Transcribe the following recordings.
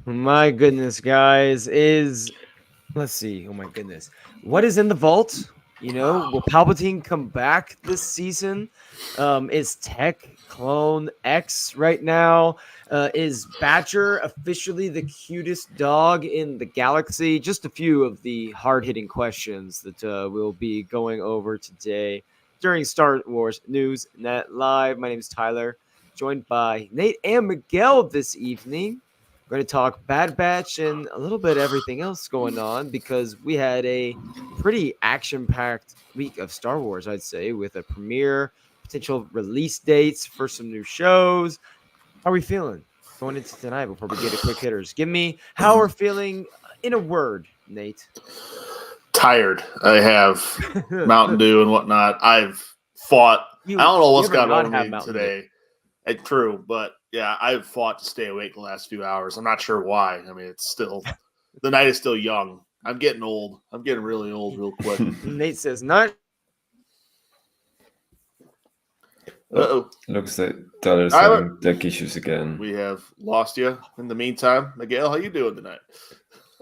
My goodness, guys, let's see. Oh my goodness. What is in the vault? Will Palpatine come back this season? Is Tech Clone X right now? Is Badger officially the cutest dog in the galaxy? Just a few of the hard-hitting questions that we'll be going over today during Star Wars News Net Live. My name is Tyler, joined by Nate and Miguel this evening. We're going to talk Bad Batch and a little bit everything else going on because we had a pretty action-packed week of Star Wars, I'd say, with a premiere, potential release dates for some new shows. How are we feeling going into tonight before we get to quick hitters? Give me how we're feeling in a word, Nate. Tired. I have Mountain Dew and whatnot. I've fought. I don't know what's got over me today. True, but yeah, I've fought to stay awake the last few hours. I'm not sure why. I mean, it's still the night is still young. I'm getting old. I'm getting really old real quick. Nate says not. Uh-oh. Looks like Tyler's having tech issues again. We have lost you in the meantime. Miguel, how you doing tonight?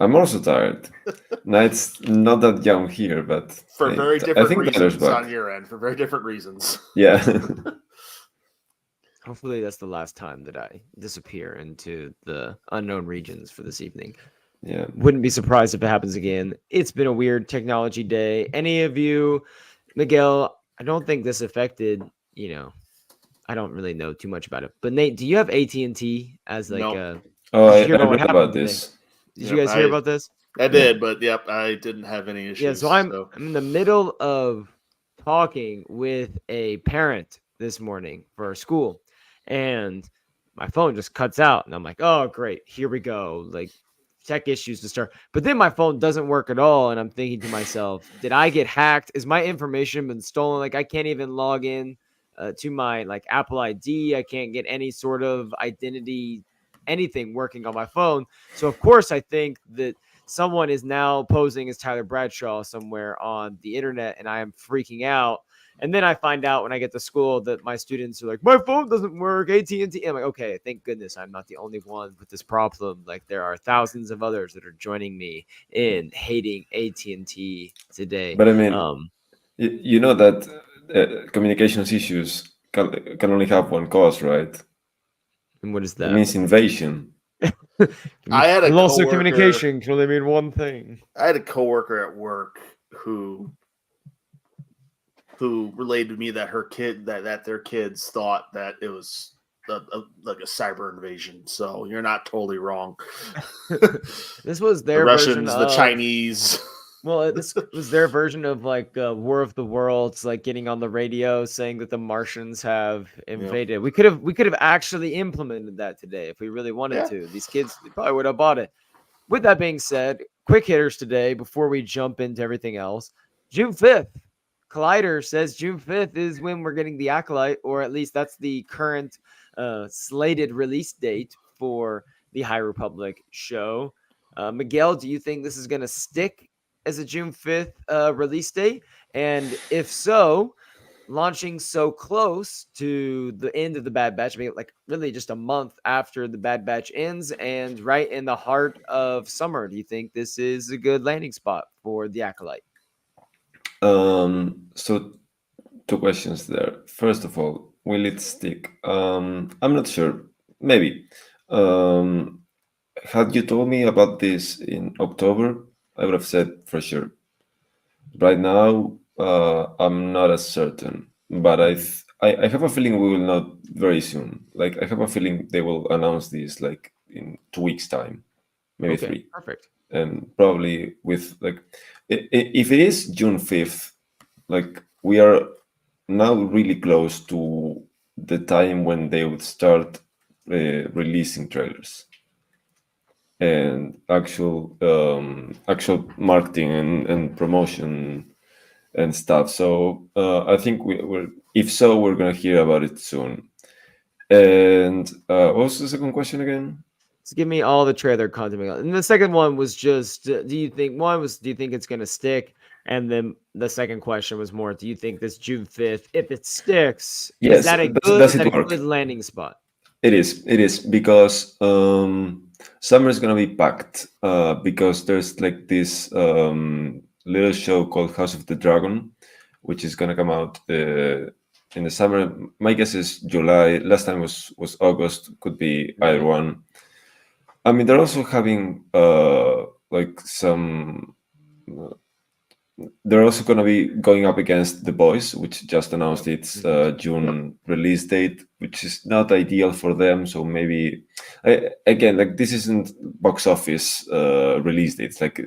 I'm also tired. Night's not that young here, but for very different reasons on your end. For very different reasons. Yeah. Hopefully that's the last time that I disappear into the unknown regions for this evening. Yeah. Wouldn't be surprised if it happens again. It's been a weird technology day. Any of you, Miguel, I don't think this affected, I don't really know too much about it. But Nate, do you have AT&T as like a... Oh, I read about this. Did you guys hear about this? I did, but yep, I didn't have any issues. Yeah, so I'm in the middle of talking with a parent this morning for school. And my phone just cuts out and I'm like, oh, great. Here we go. Like tech issues to start. But then my phone doesn't work at all. And I'm thinking to myself, did I get hacked? Is my information been stolen? Like I can't even log in to my like Apple ID. I can't get any sort of identity, anything working on my phone. So of course, I think that someone is now posing as Tyler Bradshaw somewhere on the internet and I am freaking out. And then I find out when I get to school that my students are like, my phone doesn't work, AT&T. I'm like, okay, thank goodness I'm not the only one with this problem. Like there are thousands of others that are joining me in hating AT&T today. But I mean, you know that communications issues can only have one cause, right? And what is that? It means invasion. I had a loss of communication can only mean one thing. I had a coworker at work who relayed to me that her kid that their kids thought that it was like a cyber invasion. So you're not totally wrong. This was their the Russians, version the Chinese. Well, this was their version of like War of the Worlds, like getting on the radio saying that the Martians have invaded. Yeah. We could have actually implemented that today if we really wanted to. These kids probably would have bought it. With that being said, quick hitters today before we jump into everything else. June 5th. Collider says June 5th is when we're getting the Acolyte, or at least that's the current slated release date for the High Republic show. Miguel, do you think this is going to stick as a June 5th release date? And if so, launching so close to the end of the Bad Batch, like really just a month after the Bad Batch ends and right in the heart of summer, do you think this is a good landing spot for the Acolyte? So two questions there. First of all, will it stick? I'm not sure. Maybe. Had you told me about this in October, I would have said for sure. Right now, I'm not as certain, but I have a feeling we will know very soon. Like I have a feeling they will announce this like in 2 weeks' time, maybe 3. Perfect. And probably with like, if it is June 5th, like we are now really close to the time when they would start releasing trailers and actual marketing and promotion and stuff. So I think we're gonna hear about it soon. And what was the second question again? So give me all the trailer content. And the second one was just, do you think it's going to stick? And then the second question was more, do you think this June 5th, if it sticks, is that a good landing spot? It is because summer is gonna be packed because there's like this little show called House of the Dragon, which is gonna come out in the summer. My guess is July. Last time was August. Could be either one. I mean, they're also having like some. They're also going to be going up against The Boys, which just announced its June release date, which is not ideal for them. So maybe, again, like this isn't box office release dates. Like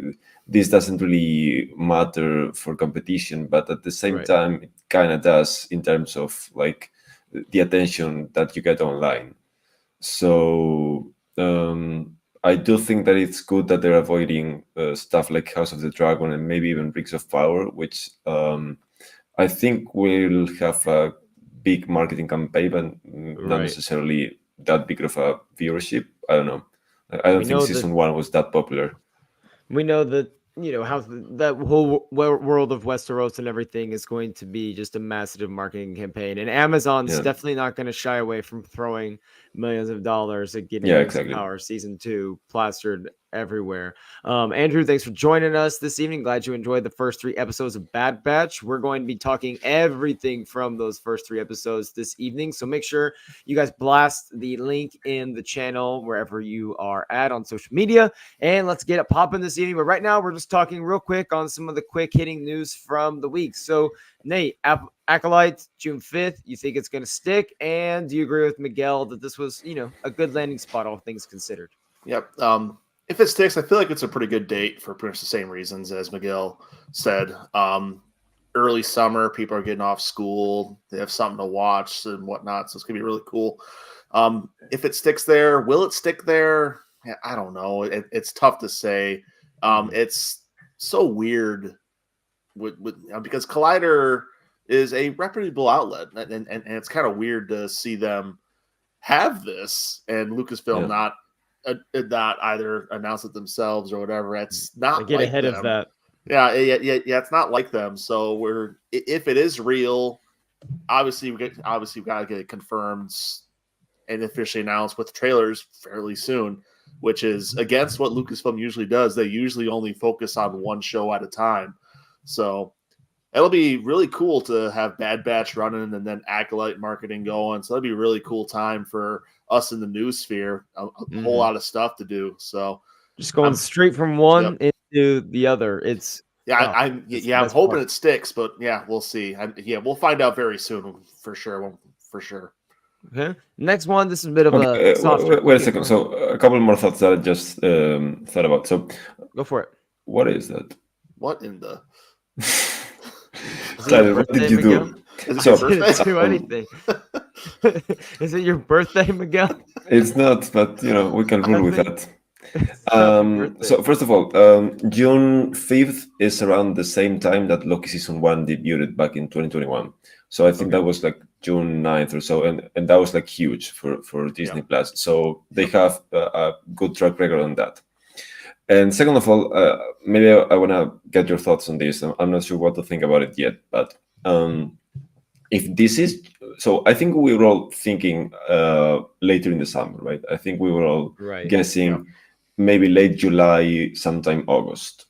this doesn't really matter for competition, but at the same time, it kind of does in terms of like the attention that you get online. So I do think that it's good that they're avoiding stuff like House of the Dragon and maybe even Rings of Power, which I think will have a big marketing campaign, but not necessarily that big of a viewership. I don't know. I don't think season one was that popular. We know that, you know, how that whole world of Westeros and everything is going to be just a massive marketing campaign. And Amazon's definitely not going to shy away from throwing millions of dollars at getting Power season 2 plastered everywhere. Andrew, thanks for joining us this evening. Glad you enjoyed the first 3 episodes of Bad Batch. We're going to be talking everything from those first 3 episodes this evening. So make sure you guys blast the link in the channel wherever you are at on social media. And let's get it popping this evening. But right now, we're just talking real quick on some of the quick hitting news from the week. So, Nate, Acolyte, June 5th, you think it's going to stick? And do you agree with Miguel that this was, you know, a good landing spot, all things considered? Yep. If it sticks, I feel like it's a pretty good date for pretty much the same reasons as Miguel said. Early summer, people are getting off school. They have something to watch and whatnot. So it's going to be really cool. If it sticks there, will it stick there? I don't know. It's tough to say. It's so weird because Collider is a reputable outlet, and it's kind of weird to see them have this and Lucasfilm not either announce it themselves or whatever. It's not get ahead of that. Yeah. It's not like them. So if it is real, obviously we got to get it confirmed and officially announced with trailers fairly soon, which is against what Lucasfilm usually does. They usually only focus on one show at a time. So it'll be really cool to have Bad Batch running and then Acolyte marketing going. So that'll be a really cool time for us in the news sphere. A whole lot of stuff to do. So just going straight from one into the other. It's I'm hoping it sticks, but yeah, we'll see. We'll find out very soon for sure. Okay. Next one. This is a bit of a softer. Wait a second. So a couple more thoughts that I just thought about. So go for it. What is that? What in the? Tyler, what did you do? Do anything. Is it your birthday, Miguel? It's not, but you know we can rule with that. So first of all, June 5th is around the same time that Loki season 1 debuted back in 2021. So I think that was like June 9th or so, and that was like huge for Disney Plus. So they have a good track record on that. And second of all, maybe I want to get your thoughts on this. I'm not sure what to think about it yet, but if this is so, I think we were all thinking later in the summer, right? I think we were all guessing maybe late July, sometime August.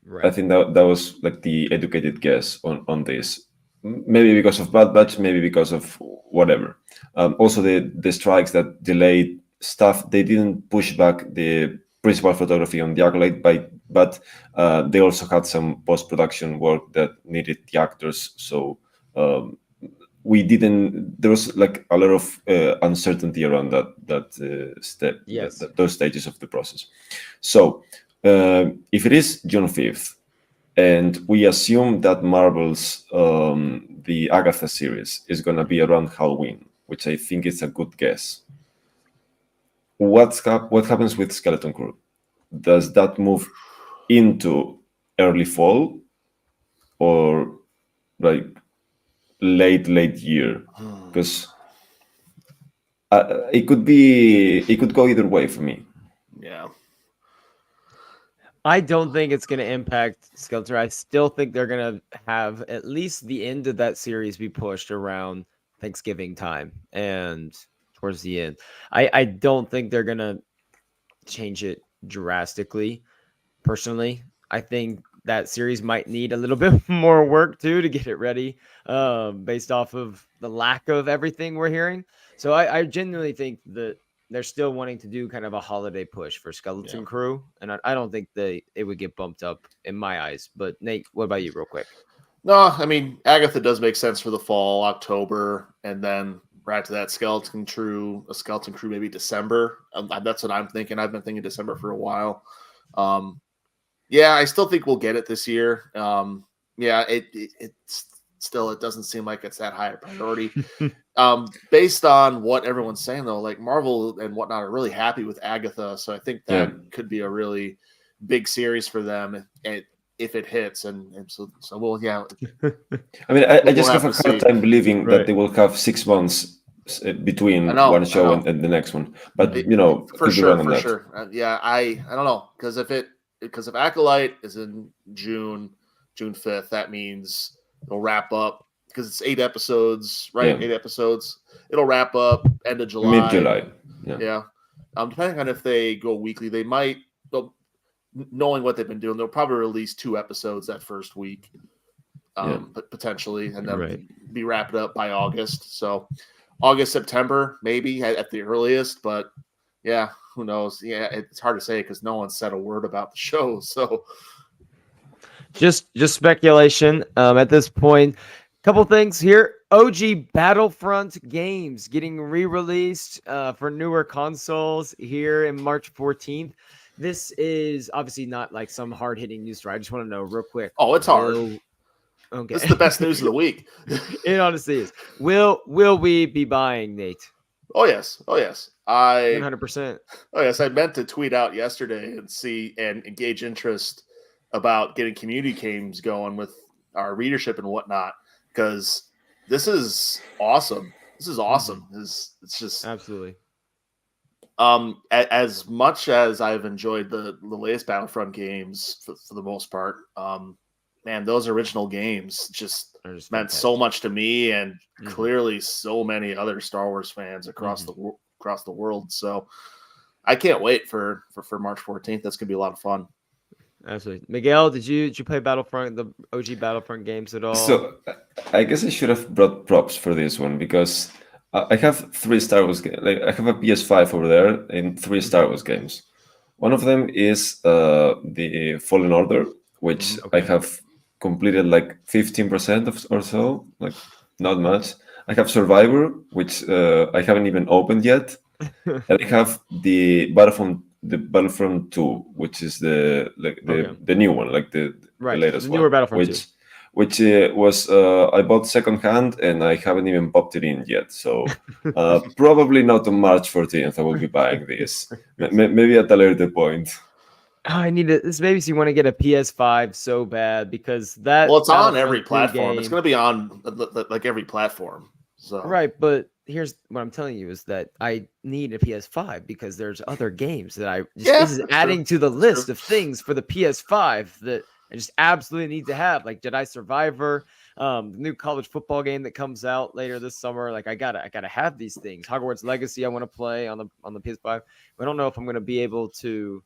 Right. I think that was like the educated guess on this. Maybe because of Bad Batch, maybe because of whatever. Also, the strikes that delayed stuff, they didn't push back the principal photography on the Acolyte, but they also had some post-production work that needed the actors. So there was like a lot of uncertainty around that step, those stages of the process. So if it is June 5th, and we assume that Marvel's the Agatha series is going to be around Halloween, which I think is a good guess. What happens with Skeleton Crew? Does that move into early fall or like late year? Because it could go either way for me. Yeah. I don't think it's going to impact Skeletor. I still think they're going to have at least the end of that series be pushed around Thanksgiving time and towards the end. I don't think they're going to change it drastically. Personally, I think that series might need a little bit more work too to get it ready, based off of the lack of everything we're hearing. So I genuinely think that they're still wanting to do kind of a holiday push for Skeleton Crew, and I don't think it would get bumped up in my eyes. But Nate, what about you, real quick? No, I mean Agatha does make sense for the fall, October, and then right to that Skeleton Crew maybe December. That's what I'm thinking. I've been thinking December for a while. Yeah, I still think we'll get it this year. Yeah, it's still, it doesn't seem like it's that high a priority. Based on what everyone's saying though, like Marvel and whatnot are really happy with Agatha, so I think that could be a really big series for them if it hits, and so we'll I mean, I just have a hard time believing that they will have 6 months between one show and the next one, but for sure. Yeah, I don't know, because if Acolyte is in June 5th, that means it'll wrap up, because it's 8 episodes, right? 8 episodes. It'll wrap up end of July. Mid-July. Yeah. Depending on if they go weekly, knowing what they've been doing, they'll probably release 2 episodes that first week, but potentially, and then be wrapped up by August. So August, September, maybe at the earliest, but yeah, who knows? Yeah, it's hard to say because no one said a word about the show. So just speculation at this point. Couple things here. OG Battlefront games getting re-released for newer consoles here in March 14th. This is obviously not like some hard-hitting news story. I just want to know real quick. Oh, it's hard. Okay. This is the best news of the week. It honestly is. Will we be buying, Nate? Oh yes. 100%. Oh yes, I meant to tweet out yesterday and engage interest about getting community games going with our readership and whatnot, because this is awesome. It's just absolutely. As much as I've enjoyed the latest Battlefront games for the most part, man, those original games just meant so much to me, and clearly so many other Star Wars fans across the world. So I can't wait for March 14th. That's gonna be a lot of fun. Absolutely. Miguel, did you play Battlefront, the OG Battlefront games at all? So I guess I should have brought props for this one, because I have 3 Star Wars games. Like, I have a PS5 over there and 3 Star Wars games. One of them is the Fallen Order, which I have completed like 15% or so, like not much. I have Survivor, which I haven't even opened yet, and I have the Battlefront 2, which is the new one, like the latest the newer one, Battlefront 2. Which was I bought secondhand, and I haven't even popped it in yet. So probably not on March 14th I will be buying this. Maybe at a later point. I need to. This maybe you want to get a PS5 so bad, because that. Well, it's on every platform. It's going to be on like every platform. So right, but here's what I'm telling you is that I need a PS5 because there's other games that this is adding to the list of things for the PS5 that I just absolutely need to have, like Jedi Survivor, the new college football game that comes out later this summer. Like I gotta have these things. Hogwarts Legacy I want to play on the PS5. I don't know if I'm gonna be able to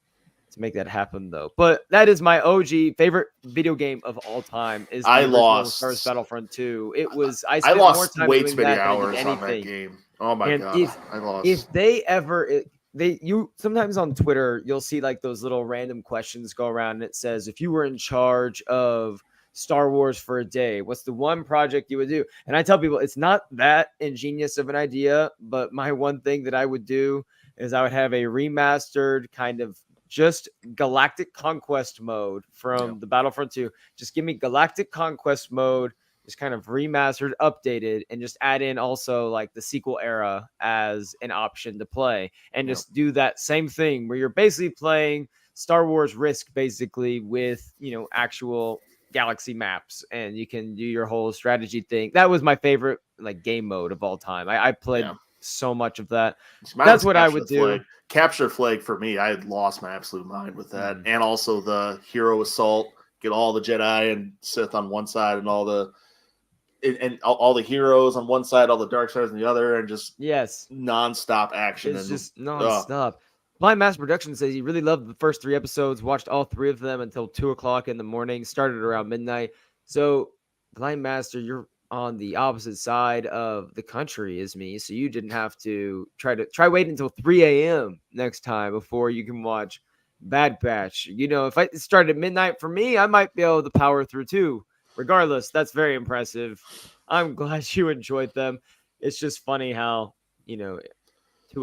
make that happen though. But that is my OG favorite video game of all time. Is I lost Star Wars Battlefront 2. It was I lost way too many hours on that game. Oh my god! I lost. If they ever you sometimes on Twitter you'll see like those little random questions go around, and it says, if you were in charge of Star Wars for a day, what's the one project you would do? And I tell people it's not that ingenious of an idea, but my one thing that I would do is I would have a remastered kind of just Galactic Conquest mode from the Battlefront 2. Just give me Galactic Conquest mode, just kind of remastered, updated, and just add in also like the sequel era as an option to play, and just do that same thing where you're basically playing Star Wars Risk basically with, actual galaxy maps, and you can do your whole strategy thing. That was my favorite like game mode of all time. I played so much of that. That's what I would do. Capture Flag for me, I had lost my absolute mind with that. And also the Hero Assault, get all the Jedi and Sith on one side, and all the heroes on one side, all the dark siders on the other, and just nonstop action. It's just nonstop. Blind Master Productions says he really loved the first 3 episodes, watched all 3 of them until 2:00 in the morning, started around midnight. So, Blind Master, you're on the opposite side of the country as me, so you didn't have to try waiting until 3 a.m. next time before you can watch Bad Batch. If I started at midnight for me, I might be able to power through too. Regardless, that's very impressive. I'm glad you enjoyed them. It's just funny how, 2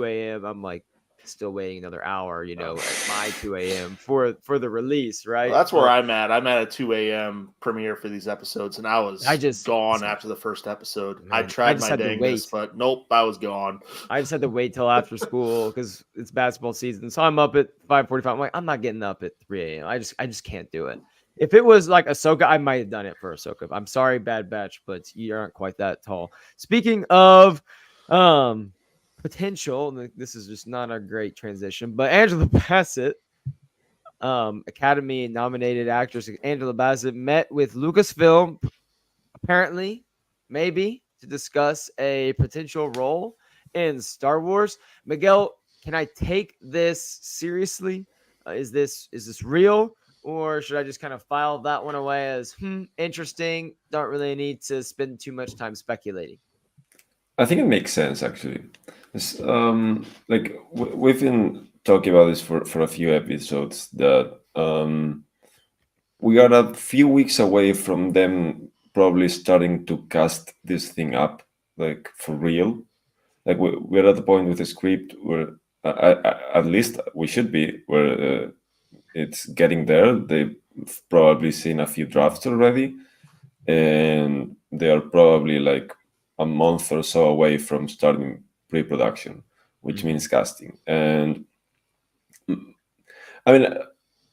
a.m. I'm like still waiting another hour, at my 2 a.m. for the release, right? Well, that's where I'm at. I'm at a 2 a.m. premiere for these episodes, and I was gone after the first episode. Man, I tried my dangest, but nope, I was gone. I just had to wait till after school because it's basketball season. So I'm up at 5:45. I'm like, I'm not getting up at 3 a.m. I just can't do it. If it was like Ahsoka, I might have done it for Ahsoka. I'm sorry, Bad Batch, but you aren't quite that tall. Speaking of potential, this is just not a great transition, but Angela Bassett, Academy nominated actress Angela Bassett met with Lucasfilm, apparently, maybe, to discuss a potential role in Star Wars. Miguel, can I take this seriously? Is this real? Or should I just kind of file that one away as interesting? Don't really need to spend too much time speculating. I think it makes sense actually. We've been talking about this for a few episodes that we are a few weeks away from them probably starting to cast this thing up like for real. Like we're at the point with the script where at least we should be where it's getting there. They've probably seen a few drafts already, and they are probably like a month or so away from starting pre-production, which means casting. And I mean,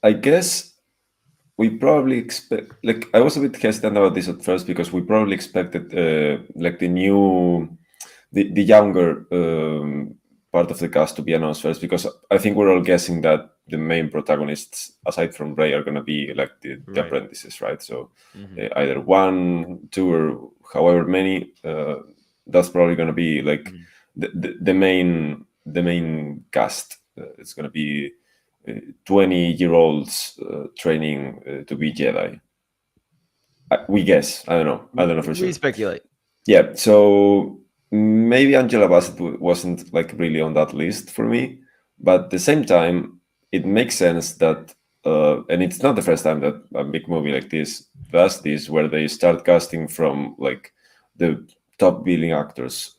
I guess we probably expect, like, I was a bit hesitant about this at first because we probably expected like the younger part of the cast to be announced first, because I think we're all guessing that the main protagonists aside from Rey are going to be like the apprentices, right? So either 1, 2, or however many, that's probably going to be like the main cast. It's going to be 20-year-olds training to be Jedi. We guess. I don't know for sure. We speculate. Yeah, so maybe Angela Bassett wasn't like really on that list for me, but at the same time, it makes sense that, and it's not the first time that a big movie like this does this, where they start casting from like the top billing actors,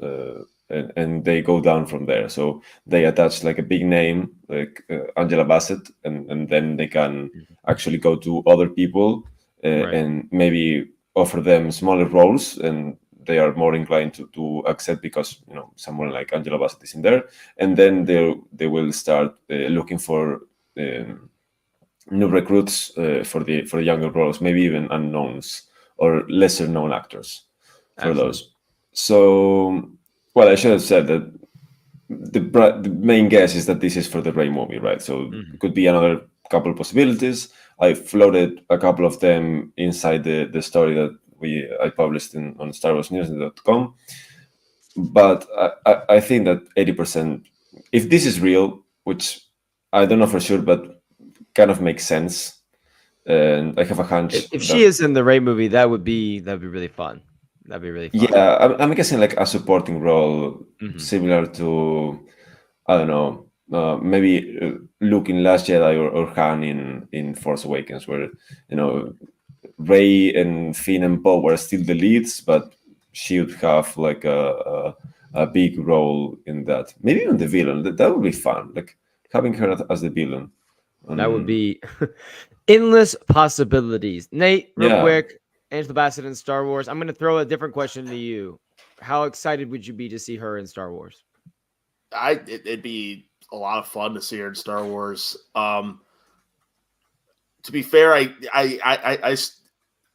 and they go down from there. So they attach like a big name, like Angela Bassett, and then they can actually go to other people and maybe offer them smaller roles, and they are more inclined to accept because someone like Angela Bassett is in there, and then they will start looking for new recruits for the younger roles, maybe even unknowns or lesser known actors for those. So, well, I should have said that the main guess is that this is for the Rey movie, right? So it could be another couple possibilities. I floated a couple of them inside the story that I published on StarWarsNews.com. But I think that 80%, if this is real, which I don't know for sure, but kind of makes sense, and I have a hunch. If she is in the Rey movie, that'd be really fun. That'd be really fun. Yeah, I'm guessing like a supporting role, similar to, I don't know, maybe Luke in Last Jedi or Han in Force Awakens, where Rey and Finn and Poe were still the leads, but she would have like a big role in that. Maybe even the villain. That would be fun. Like having her as the villain. That would be endless possibilities. Nate, real quick, Angela Bassett in Star Wars. I'm going to throw a different question to you. How excited would you be to see her in Star Wars? It'd be a lot of fun to see her in Star Wars. To be fair,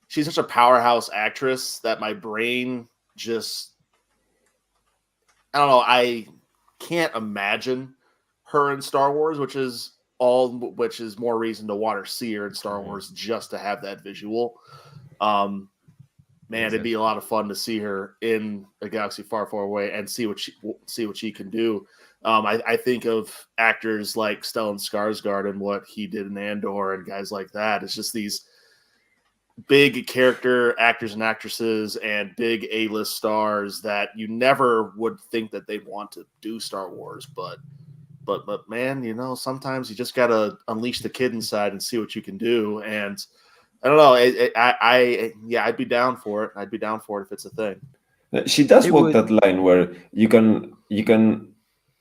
she's such a powerhouse actress that my brain just, I don't know, I can't imagine her in Star Wars, which is more reason to want to see her in Star Wars just to have that visual. Man, it'd be a lot of fun to see her in a galaxy far, far away and see what she can do. I think of actors like Stellan Skarsgård and what he did in Andor and guys like that. It's just these big character actors and actresses and big A-list stars that you never would think that they'd want to do Star Wars, but man, you know, sometimes you just gotta unleash the kid inside and see what you can do. And I don't know, I'd be down for it. I'd be down for it if it's a thing. She does walk that line where you can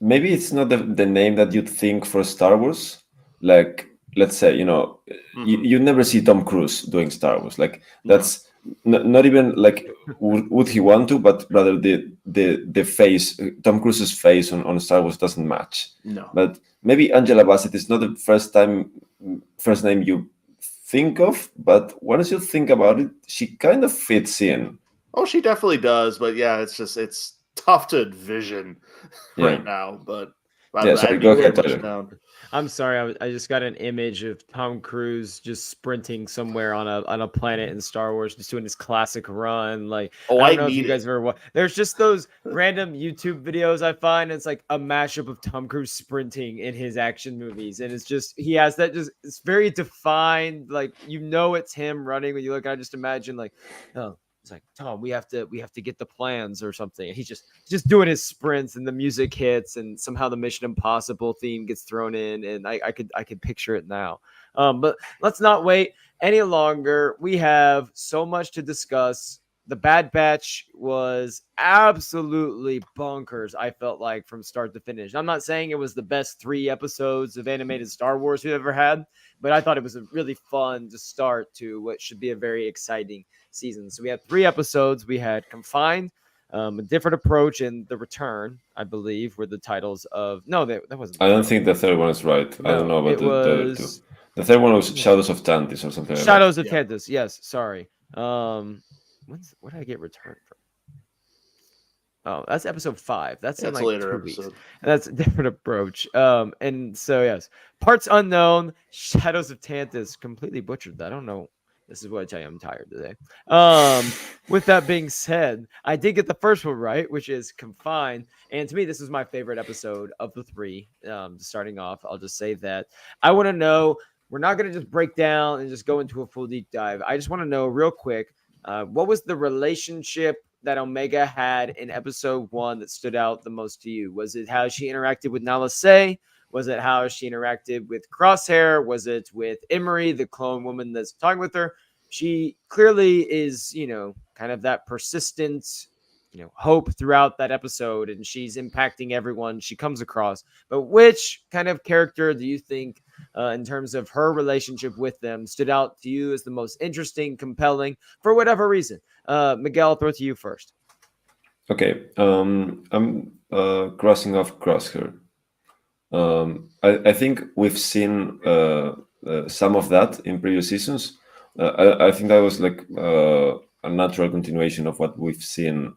maybe it's not the name that you'd think for Star Wars. Like, let's say, you know, you never see Tom Cruise doing Star Wars. Like, that's not even like would he want to, but rather the face, Tom Cruise's face on Star Wars doesn't match. No. But maybe Angela Bassett is not the first name you think of, but once you think about it, she kind of fits in. Oh, she definitely does, but yeah, it's tough to envision right now. But sorry, go ahead, Tyler. I'm sorry, I just got an image of Tom Cruise just sprinting somewhere on a planet in Star Wars, just doing his classic run. Like, I don't know if you guys have ever watched. There's just those random YouTube videos I find. It's like a mashup of Tom Cruise sprinting in his action movies, and it's just he has that just it's very defined. Like, you know, it's him running when you look. I just imagine like, oh. It's like, Tom, we have to get the plans or something. And he's just doing his sprints, and the music hits, and somehow the Mission Impossible theme gets thrown in, and I could picture it now. But let's not wait any longer. We have so much to discuss. The Bad Batch was absolutely bonkers, I felt like, from start to finish. I'm not saying it was the best 3 episodes of animated Star Wars we've ever had, but I thought it was a really fun to start to what should be a very exciting season. So we had 3 episodes. We had Confined, a different approach, and The Return, I believe, were the titles of. No, that wasn't. I don't think the third one is right. No, I don't know about the other two. The third one was Shadows of Tantis or something. Shadows of Tantis. Yes, sorry. What did I get Return from? Oh, that's episode 5. That's in like later 2 episode. weeks. And that's a different approach. And so yes, Parts Unknown, Shadows of Tantis, completely butchered that. I don't know. This is what I tell you. I'm tired today. With that being said, I did get the first one right, which is Confined. And to me, this is my favorite episode of the 3. Starting off, I'll just say that I want to know. We're not going to just break down and just go into a full deep dive. I just want to know real quick, what was the relationship that Omega had in episode 1 that stood out the most to you? Was it how she interacted with Nala Se? Was it how she interacted with Crosshair? Was it with Emery, the clone woman that's talking with her? She clearly is, kind of that persistent, hope throughout that episode, and she's impacting everyone she comes across. But which kind of character do you think, in terms of her relationship with them, stood out to you as the most interesting, compelling, for whatever reason? Miguel, I'll throw it to you first. Okay. I'm crossing off Crosshair. I think we've seen some of that in previous seasons. I think that was like a natural continuation of what we've seen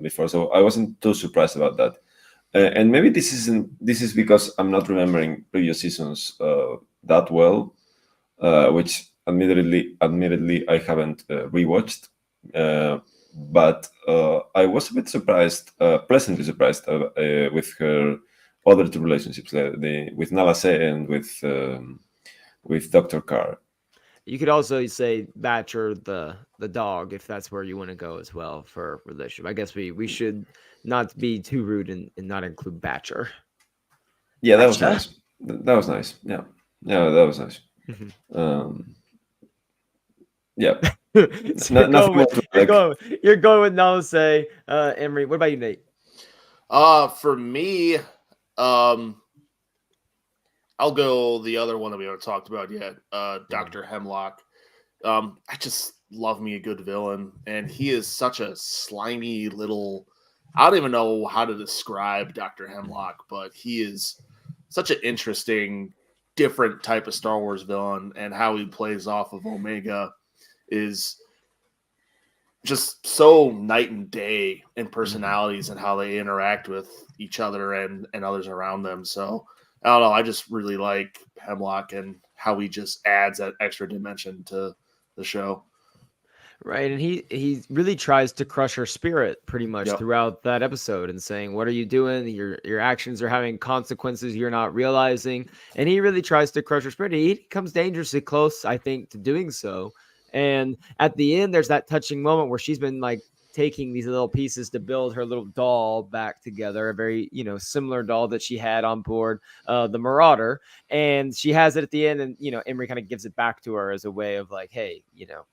before, so I wasn't too surprised about that. And maybe this is because I'm not remembering previous seasons that well, which admittedly I haven't rewatched. But I was a bit surprised, pleasantly surprised with her other 2 relationships, with Nala Se and with Dr. Carr. You could also say Batcher the dog, if that's where you want to go as well for relationship. I guess we should not be too rude and not include Batcher. Yeah, that was nice. That was nice. Yeah, that was nice. Yeah. So you're going with Nala Se, Emery. What about you, Nate? For me, I'll go the other one that we haven't talked about yet, Dr. Hemlock. I just love me a good villain, and he is such a slimy little. I don't even know how to describe Dr. Hemlock, but he is such an interesting, different type of Star Wars villain, and how he plays off of Omega is just so night and day in personalities and how they interact with each other and others around them. So I don't know. I just really like Hemlock and how he just adds that extra dimension to the show. Right, and he really tries to crush her spirit pretty much throughout that episode and saying, "What are you doing? Your actions are having consequences you're not realizing." And he really tries to crush her spirit. He comes dangerously close, I think, to doing so. And at the end, there's that touching moment where she's been like taking these little pieces to build her little doll back together, a very, similar doll that she had on board the Marauder, and she has it at the end, and Emery kind of gives it back to her as a way of like, hey,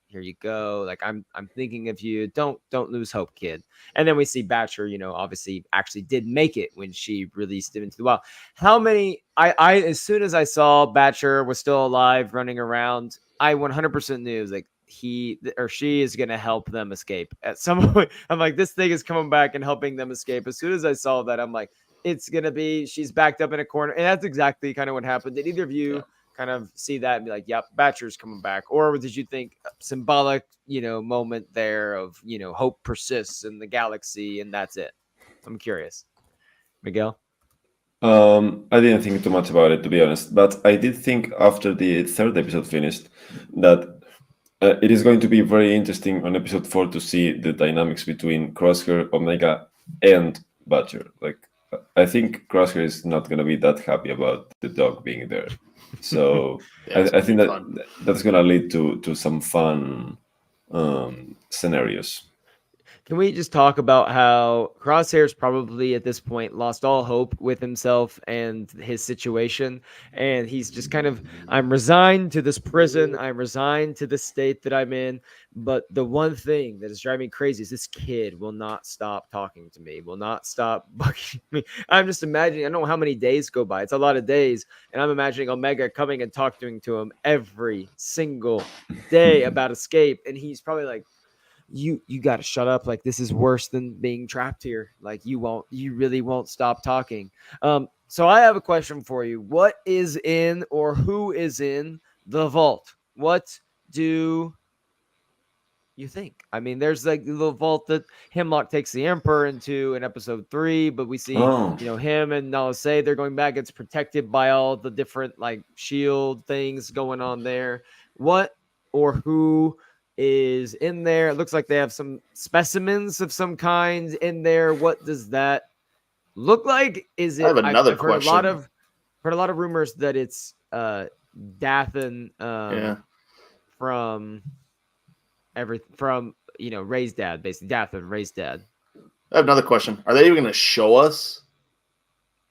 here you go, like I'm thinking of you, don't lose hope, kid. And then we see Batcher, obviously actually did make it when she released him into the wild. How many I as soon as I saw Batcher was still alive running around, I 100% knew it was like he or she is going to help them escape at some point. I'm like, this thing is coming back and helping them escape. As soon as I saw that, I'm like, it's going to be, she's backed up in a corner. And that's exactly kind of what happened. Did either of you kind of see that and be like, yep, Batcher's coming back? Or did you think symbolic, moment there of, hope persists in the galaxy and that's it? I'm curious. Miguel? I didn't think too much about it, to be honest, but I did think after the third episode finished that it is going to be very interesting on episode 4 to see the dynamics between Crosshair, Omega, and Badger. Like, I think Crosshair is not going to be that happy about the dog being there. So I think that's going to lead to some fun scenarios. Can we just talk about how Crosshair's probably at this point lost all hope with himself and his situation? And he's just kind of, I'm resigned to this prison. I'm resigned to the state that I'm in. But the one thing that is driving me crazy is this kid will not stop talking to me, will not stop bugging me. I'm just imagining, I don't know how many days go by. It's a lot of days. And I'm imagining Omega coming and talking to him every single day about escape. And he's probably like, you got to shut up. Like, this is worse than being trapped here. Like, you really won't stop talking. So I have a question for you. What is in, or who is in the vault? What do you think? I mean, there's like the vault that Hemlock takes the Emperor into in episode 3, but we see, him and Nalase, they're going back. It's protected by all the different like shield things going on there. What or who is in there? It looks like they have some specimens of some kind in there. What does that look like? Is it? I have another I've question. Heard a lot of rumors that it's Dathan from Ray's dad, basically. Dathan, Ray's dad. I have another question. Are they even going to show us?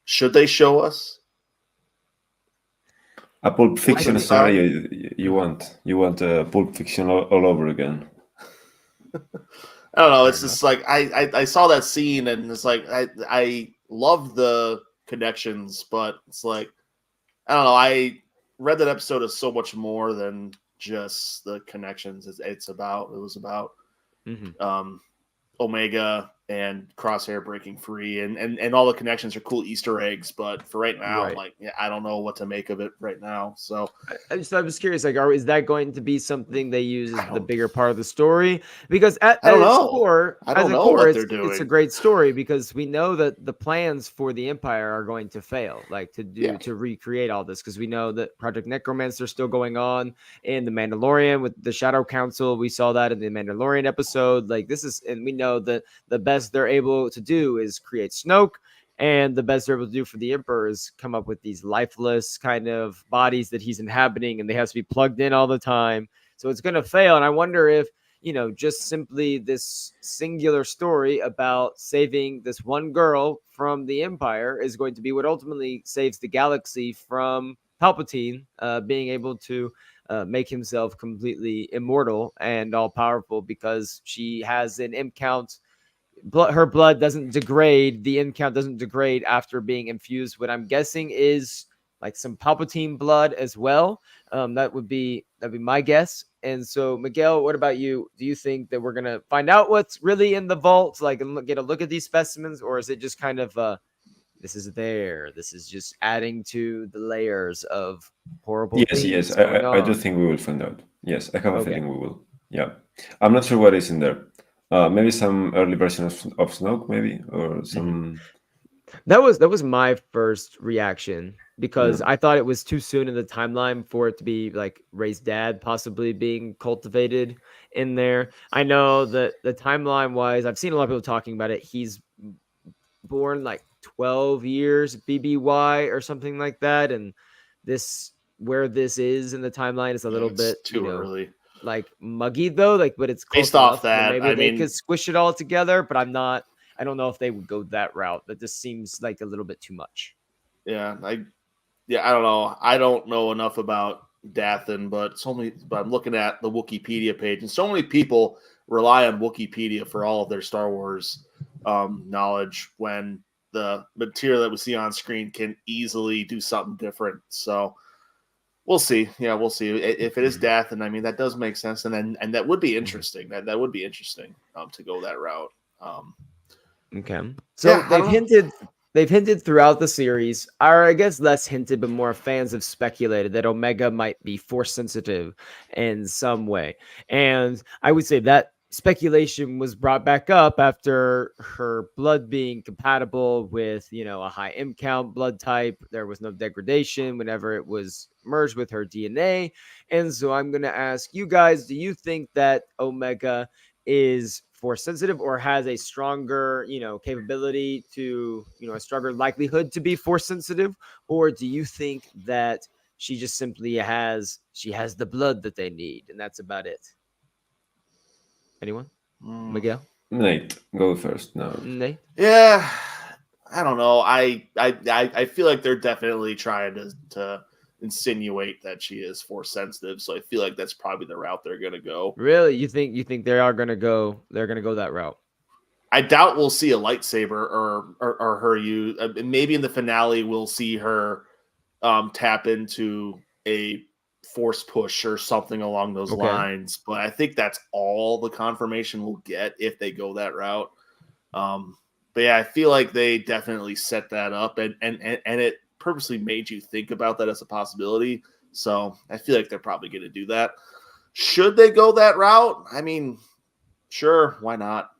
Should they show us? A Pulp Fiction scenario you want Pulp Fiction all over again. I don't know. It's just like I saw that scene and it's like I love the connections, but it's like I don't know. I read that episode as so much more than just the connections. It was about Omega and Crosshair breaking free, and all the connections are cool Easter eggs. But for right now, I'm like, I don't know what to make of it right now. So I was curious, like, is that going to be something they use as the bigger part of the story? Because at its core, it's a great story because we know that the plans for the Empire are going to fail, like to recreate all this, because we know that Project Necromancer is still going on in the Mandalorian with the Shadow Council. We saw that in the Mandalorian episode. Like, this is, and we know that the best they're able to do is create Snoke, and the best they're able to do for the Emperor is come up with these lifeless kind of bodies that he's inhabiting, and they have to be plugged in all the time. So it's going to fail. And I wonder if, just simply this singular story about saving this one girl from the Empire is going to be what ultimately saves the galaxy from Palpatine being able to make himself completely immortal and all powerful, because she has an M count. Her blood doesn't degrade. The M count doesn't degrade after being infused. What I'm guessing is like some Palpatine blood as well. That'd be my guess. And so, Miguel, what about you? Do you think that we're gonna find out what's really in the vault, like get a look at these specimens, or is it just kind of this is there? This is just adding to the layers of horrible. Yes. I do think we will find out. Yes, I have a feeling we will. Yeah, I'm not sure what is in there. Maybe some early version of Snoke, maybe, or some. That was my first reaction, because I thought it was too soon in the timeline for it to be like Ray's dad possibly being cultivated in there. I know that the timeline wise, I've seen a lot of people talking about it. He's born like 12 years BBY or something like that, and this where this is in the timeline is a little bit too early, like muggy though, like, but it's close based off enough where that. maybe they could squish it all together, but I don't know if they would go that route. That just seems like a little bit too much. Yeah, I don't know. I don't know enough about Dathan, but I'm looking at the Wikipedia page, and so many people rely on Wikipedia for all of their Star Wars knowledge when the material that we see on screen can easily do something different. So we'll see. Yeah, we'll see. If it is Dathan, I mean, that does make sense, and that would be interesting. That would be interesting to go that route. Okay, so they've hinted throughout the series, or I guess less hinted, but more fans have speculated that Omega might be force sensitive in some way, and I would say that speculation was brought back up after her blood being compatible with, a high M count blood type. There was no degradation whenever it was merged with her DNA. And so I'm going to ask you guys, do you think that Omega is force sensitive or has a stronger, capability to, a stronger likelihood to be force sensitive? Or do you think that she just simply has the blood that they need and that's about it? Anyone? Miguel? Nate, go first. No. Nate? Yeah, I don't know. I feel like they're definitely trying to insinuate that she is force sensitive, so I feel like that's probably the route they're gonna go. Really? You think they are gonna go? They're gonna go that route? I doubt we'll see a lightsaber or her use. Maybe in the finale we'll see her tap into a force push or something along those lines. But I think that's all the confirmation we'll get if they go that route. But yeah, I feel like they definitely set that up and it purposely made you think about that as a possibility. So I feel like they're probably going to do that. Should they go that route? I mean, sure, why not?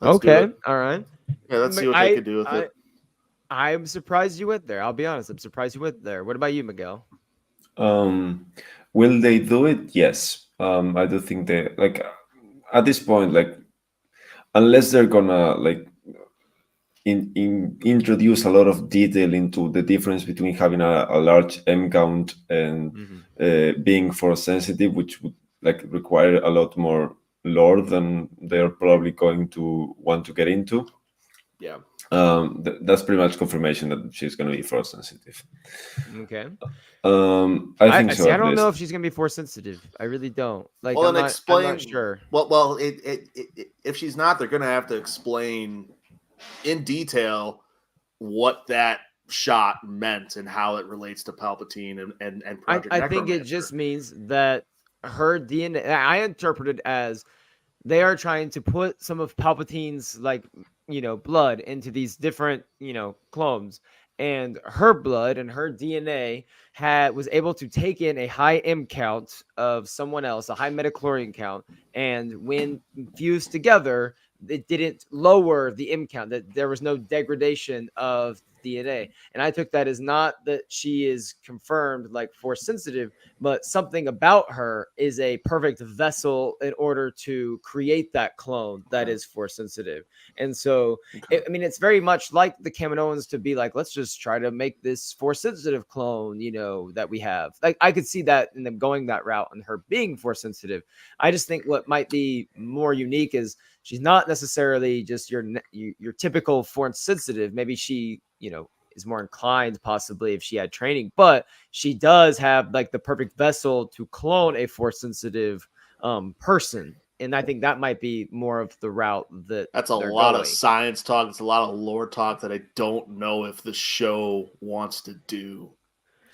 All right. Yeah, let's see what they could do with it. I'm surprised you went there. I'll be honest. I'm surprised you went there. What about you, Miguel? Will they do it? Yes. I do think they at this point, unless they're gonna introduce a lot of detail into the difference between having a large M count and being force sensitive, which would require a lot more lore than they're probably going to want to get into. Yeah. That's pretty much confirmation that she's going to be force sensitive. Okay. I think so. I don't know if she's going to be force sensitive. I really don't. Well, I'm not sure. Well, if she's not, they're going to have to explain in detail what that shot meant and how it relates to Palpatine and Project I think it just means that her DNA, I interpret it as they are trying to put some of Palpatine's blood into these different, clones, and her blood and her DNA was able to take in a high M count of someone else, a high metachlorine count, and when fused together, it didn't lower the M count, that there was no degradation of DNA. And I took that as not that she is confirmed force sensitive, but something about her is a perfect vessel in order to create that clone that is force sensitive. And so, it's very much like the Kaminoans to be let's just try to make this force sensitive clone, that we have. I could see that in them going that route and her being force sensitive. I just think what might be more unique is she's not necessarily just your typical force sensitive. Maybe she, is more inclined possibly if she had training, but she does have the perfect vessel to clone a force sensitive person. And I think that might be more of the route that's a lot of science talk. It's a lot of lore talk that I don't know if the show wants to do.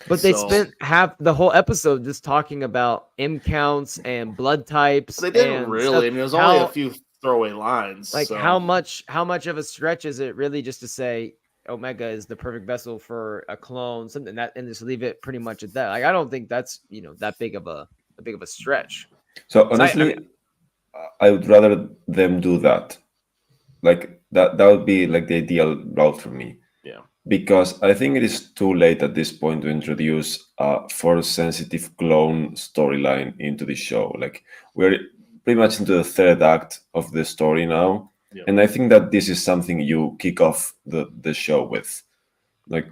But they spent half the whole episode just talking about M counts and blood types. They didn't really. It was only a few throwaway lines. How much of a stretch is it really just to say Omega is the perfect vessel for a clone, something that, and just leave it pretty much at that? I don't think that's that big of a stretch. So honestly, I would rather them do that. That would be the ideal route for me. Yeah. Because I think it is too late at this point to introduce a force sensitive clone storyline into the show. We're pretty much into the third act of the story now. Yep. And I think that this is something you kick off the show with. Like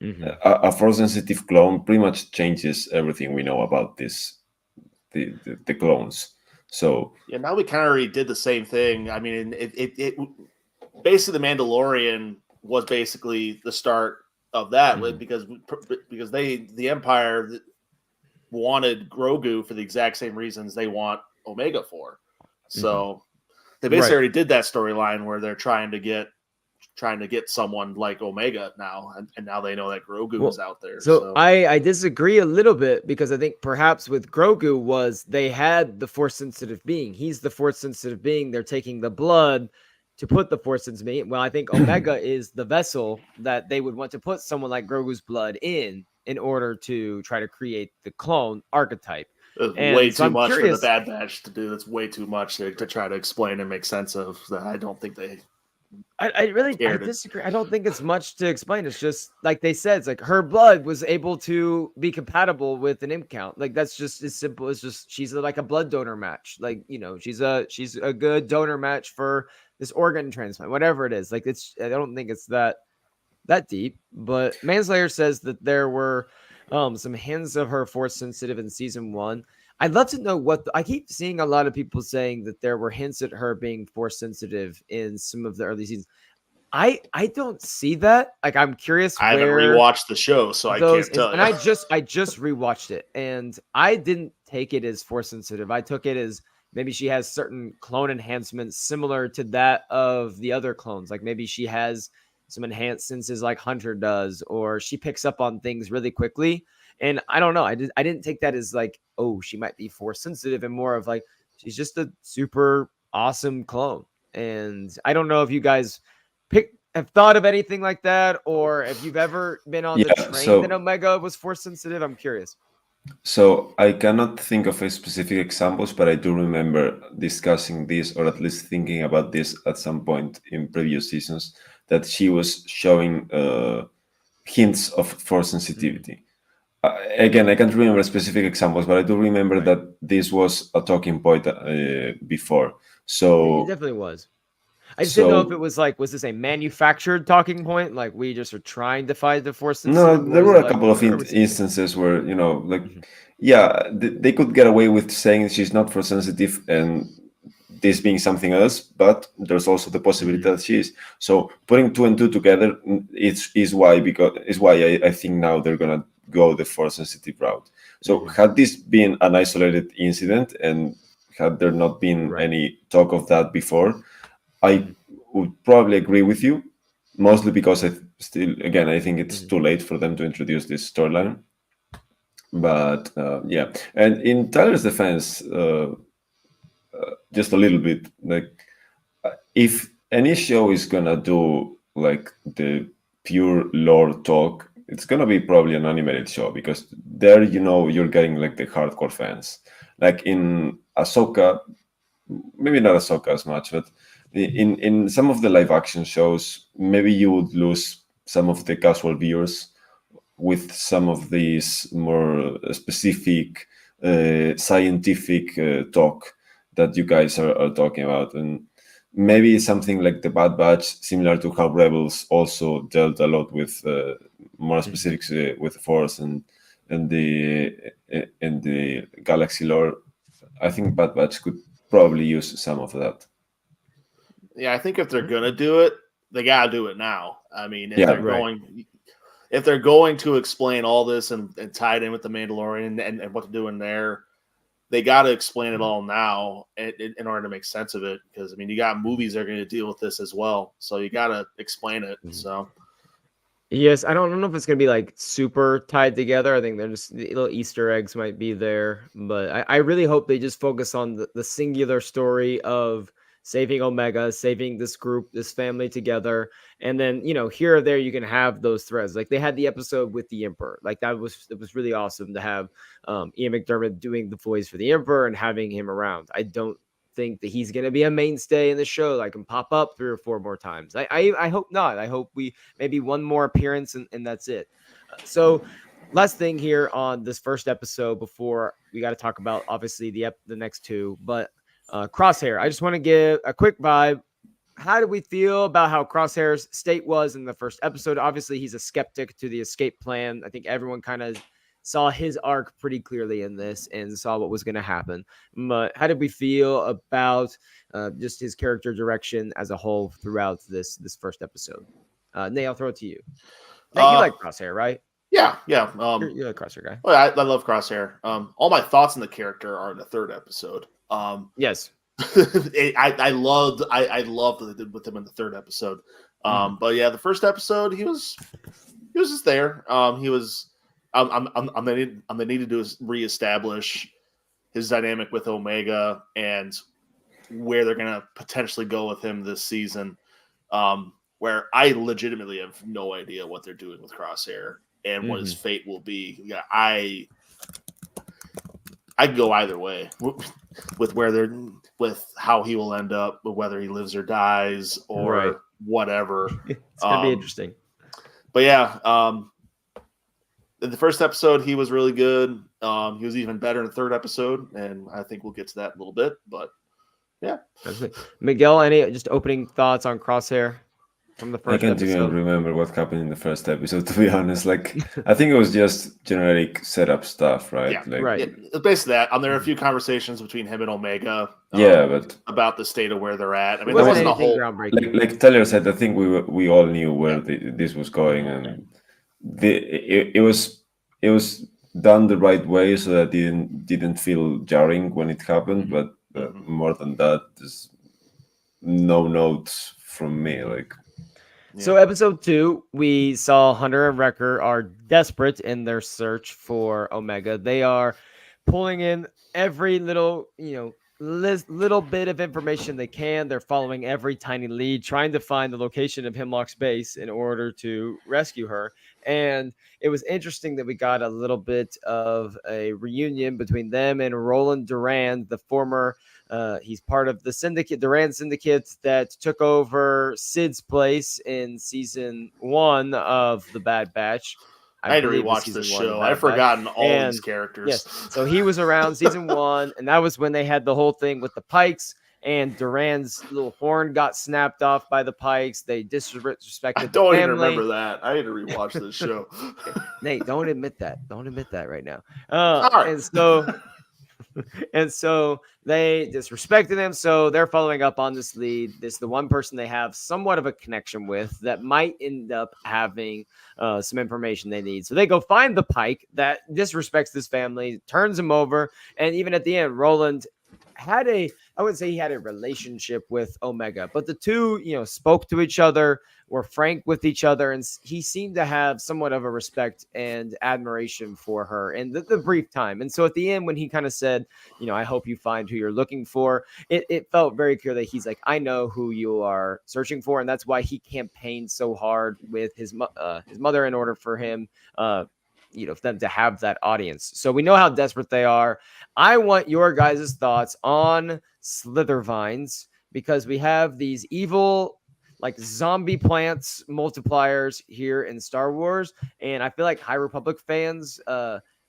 a force sensitive clone pretty much changes everything we know about the clones. So yeah, now we kind of already did the same thing. I mean, it basically the Mandalorian was basically the start of that because the Empire wanted Grogu for the exact same reasons they want Omega for. So they basically already did that storyline where they're trying to get someone like Omega now, and now they know that Grogu is out there. So I disagree a little bit, because I think perhaps with Grogu was they had the force sensitive being. He's the force sensitive being. They're taking the blood to put the force sensitive being. Well, I think Omega is the vessel that they would want to put someone like Grogu's blood in order to try to create the clone archetype. Way too much for the Bad Batch to do. That's way too much to try to explain and make sense of. That I don't think they. I disagree. I don't think it's much to explain. It's just like they said, it's like her blood was able to be compatible with an imp count. Like that's just as simple as just she's like a blood donor match. Like, you know, she's a good donor match for this organ transplant, whatever it is. Like I don't think it's that deep. But Manslayer says that there were some hints of her force sensitive in season 1. I'd love to know I keep seeing a lot of people saying that there were hints at her being force sensitive in some of the early seasons. I don't see that. Like, I'm curious. I haven't rewatched the show, so I can't tell you. And I just rewatched it, and I didn't take it as force sensitive. I took it as maybe she has certain clone enhancements similar to that of the other clones. Like maybe she has some enhanced senses like Hunter does, or she picks up on things really quickly. And I don't know. I didn't take that as like, oh, she might be force sensitive, and more of like, she's just a super awesome clone. And I don't know if you guys have thought of anything like that, or if you've ever been on the train that Omega was force sensitive. I'm curious. So I cannot think of a specific examples, but I do remember discussing this, or at least thinking about this at some point in previous seasons, that she was showing hints of force sensitivity. Again, I can't remember specific examples, but I do remember that this was a talking point before. So it definitely was. I just didn't know if it was like, was this a manufactured talking point? Like we just are trying to fight the force sensitive? No, there were a couple of instances where, you know, like, yeah, they could get away with saying she's not force sensitive and this being something else, but there's also the possibility that she is. So putting 2 and 2 together is why I think now they're gonna go the force sensitive route. So had this been an isolated incident and had there not been any talk of that before, I would probably agree with you, mostly because I think it's too late for them to introduce this storyline. But yeah, and in Tyler's defense, just a little bit, like if any show is gonna do like the pure lore talk, it's gonna be probably an animated show, because there, you know, you're getting like the hardcore fans. Like in Ahsoka, maybe not Ahsoka as much, but in some of the live action shows, maybe you would lose some of the casual viewers with some of these more specific scientific talk that you guys are talking about. And maybe something like the Bad Batch, similar to how Rebels also dealt a lot with more specifics with Force and the galaxy lore. I think Bad Batch could probably use some of that. Yeah, I think if they're gonna do it, they gotta do it now. I mean, if they're going to explain all this and tie it in with the Mandalorian and what to do in there, they got to explain it all now in order to make sense of it. Because I mean, you got movies that are going to deal with this as well, so you got to explain it. So, yes, I don't know if it's going to be like super tied together. I think they're just little Easter eggs might be there, but I really hope they just focus on the singular story of saving Omega, saving this group, this family together. And then, you know, here or there, you can have those threads. Like they had the episode with the Emperor. Like it was really awesome to have Ian McDermott doing the voice for the Emperor and having him around. I don't think that he's going to be a mainstay in the show. Like can pop up 3 or 4 more times. I hope not. I hope we maybe one more appearance and that's it. So last thing here on this first episode before we got to talk about obviously the next 2, but Crosshair. I just want to give a quick vibe. How do we feel about how Crosshair's state was in the first episode? Obviously, he's a skeptic to the escape plan. I think everyone kind of saw his arc pretty clearly in this and saw what was going to happen. But how did we feel about just his character direction as a whole throughout this first episode? Nate, I'll throw it to you. Nate, you like Crosshair, right? Yeah. You're a Crosshair guy. Well, I love Crosshair. All my thoughts on the character are in the third episode. Yes. I loved what they did with him in the third episode. But yeah, the first episode he was just there. He was. They needed to reestablish his dynamic with Omega and where they're gonna potentially go with him this season. Where I legitimately have no idea what they're doing with Crosshair and what his fate will be. Yeah, I go either way with with how he will end up, whether he lives or dies or whatever. It's gonna be interesting. But yeah, in the first episode he was really good. He was even better in the third episode, and I think we'll get to that in a little bit. But yeah, Miguel, any just opening thoughts on Crosshair? From the first I can't even remember what happened in the first episode, to be honest. Like, I think it was just generic setup stuff, right? Yeah, like, right. It's basically that. There are a few conversations between him and Omega. But about the state of where they're at. I mean, there wasn't a whole groundbreaking. Like Tyler said, I think we all knew where this was going, and it was done the right way, so that it didn't feel jarring when it happened. But more than that, there's no notes from me. Like. So episode 2, we saw Hunter and Wrecker are desperate in their search for Omega. They are pulling in every little, little bit of information they can. They're following every tiny lead, trying to find the location of Hemlock's base in order to rescue her. And it was interesting that we got a little bit of a reunion between them and Roland Durand, the former he's part of the syndicate, Durand syndicate, that took over Sid's place in season 1 of The Bad Batch. I had to rewatch this show. I've forgotten all these characters. Yes, so he was around season 1, and that was when they had the whole thing with the Pikes, and Durand's little horn got snapped off by the Pikes. They disrespected I don't the even family. remember that. I had to rewatch this show. Nate, don't admit that. Don't admit that right now. Right. And so they disrespected him. So they're following up on this lead. This is the one person they have somewhat of a connection with that might end up having some information they need. So they go find the Pike that disrespects this family, turns him over. And even at the end, Roland had I wouldn't say he had a relationship with Omega, but the two, spoke to each other, were frank with each other, and he seemed to have somewhat of a respect and admiration for her in the brief time. And so at the end, when he kind of said, I hope you find who you're looking for, it felt very clear that he's like, I know who you are searching for, and that's why he campaigned so hard with his mother in order for him, for them to have that audience. So we know how desperate they are. I want your guys' thoughts on Slithervines, because we have these evil, like zombie plants multipliers here in Star Wars. And I feel like High Republic fans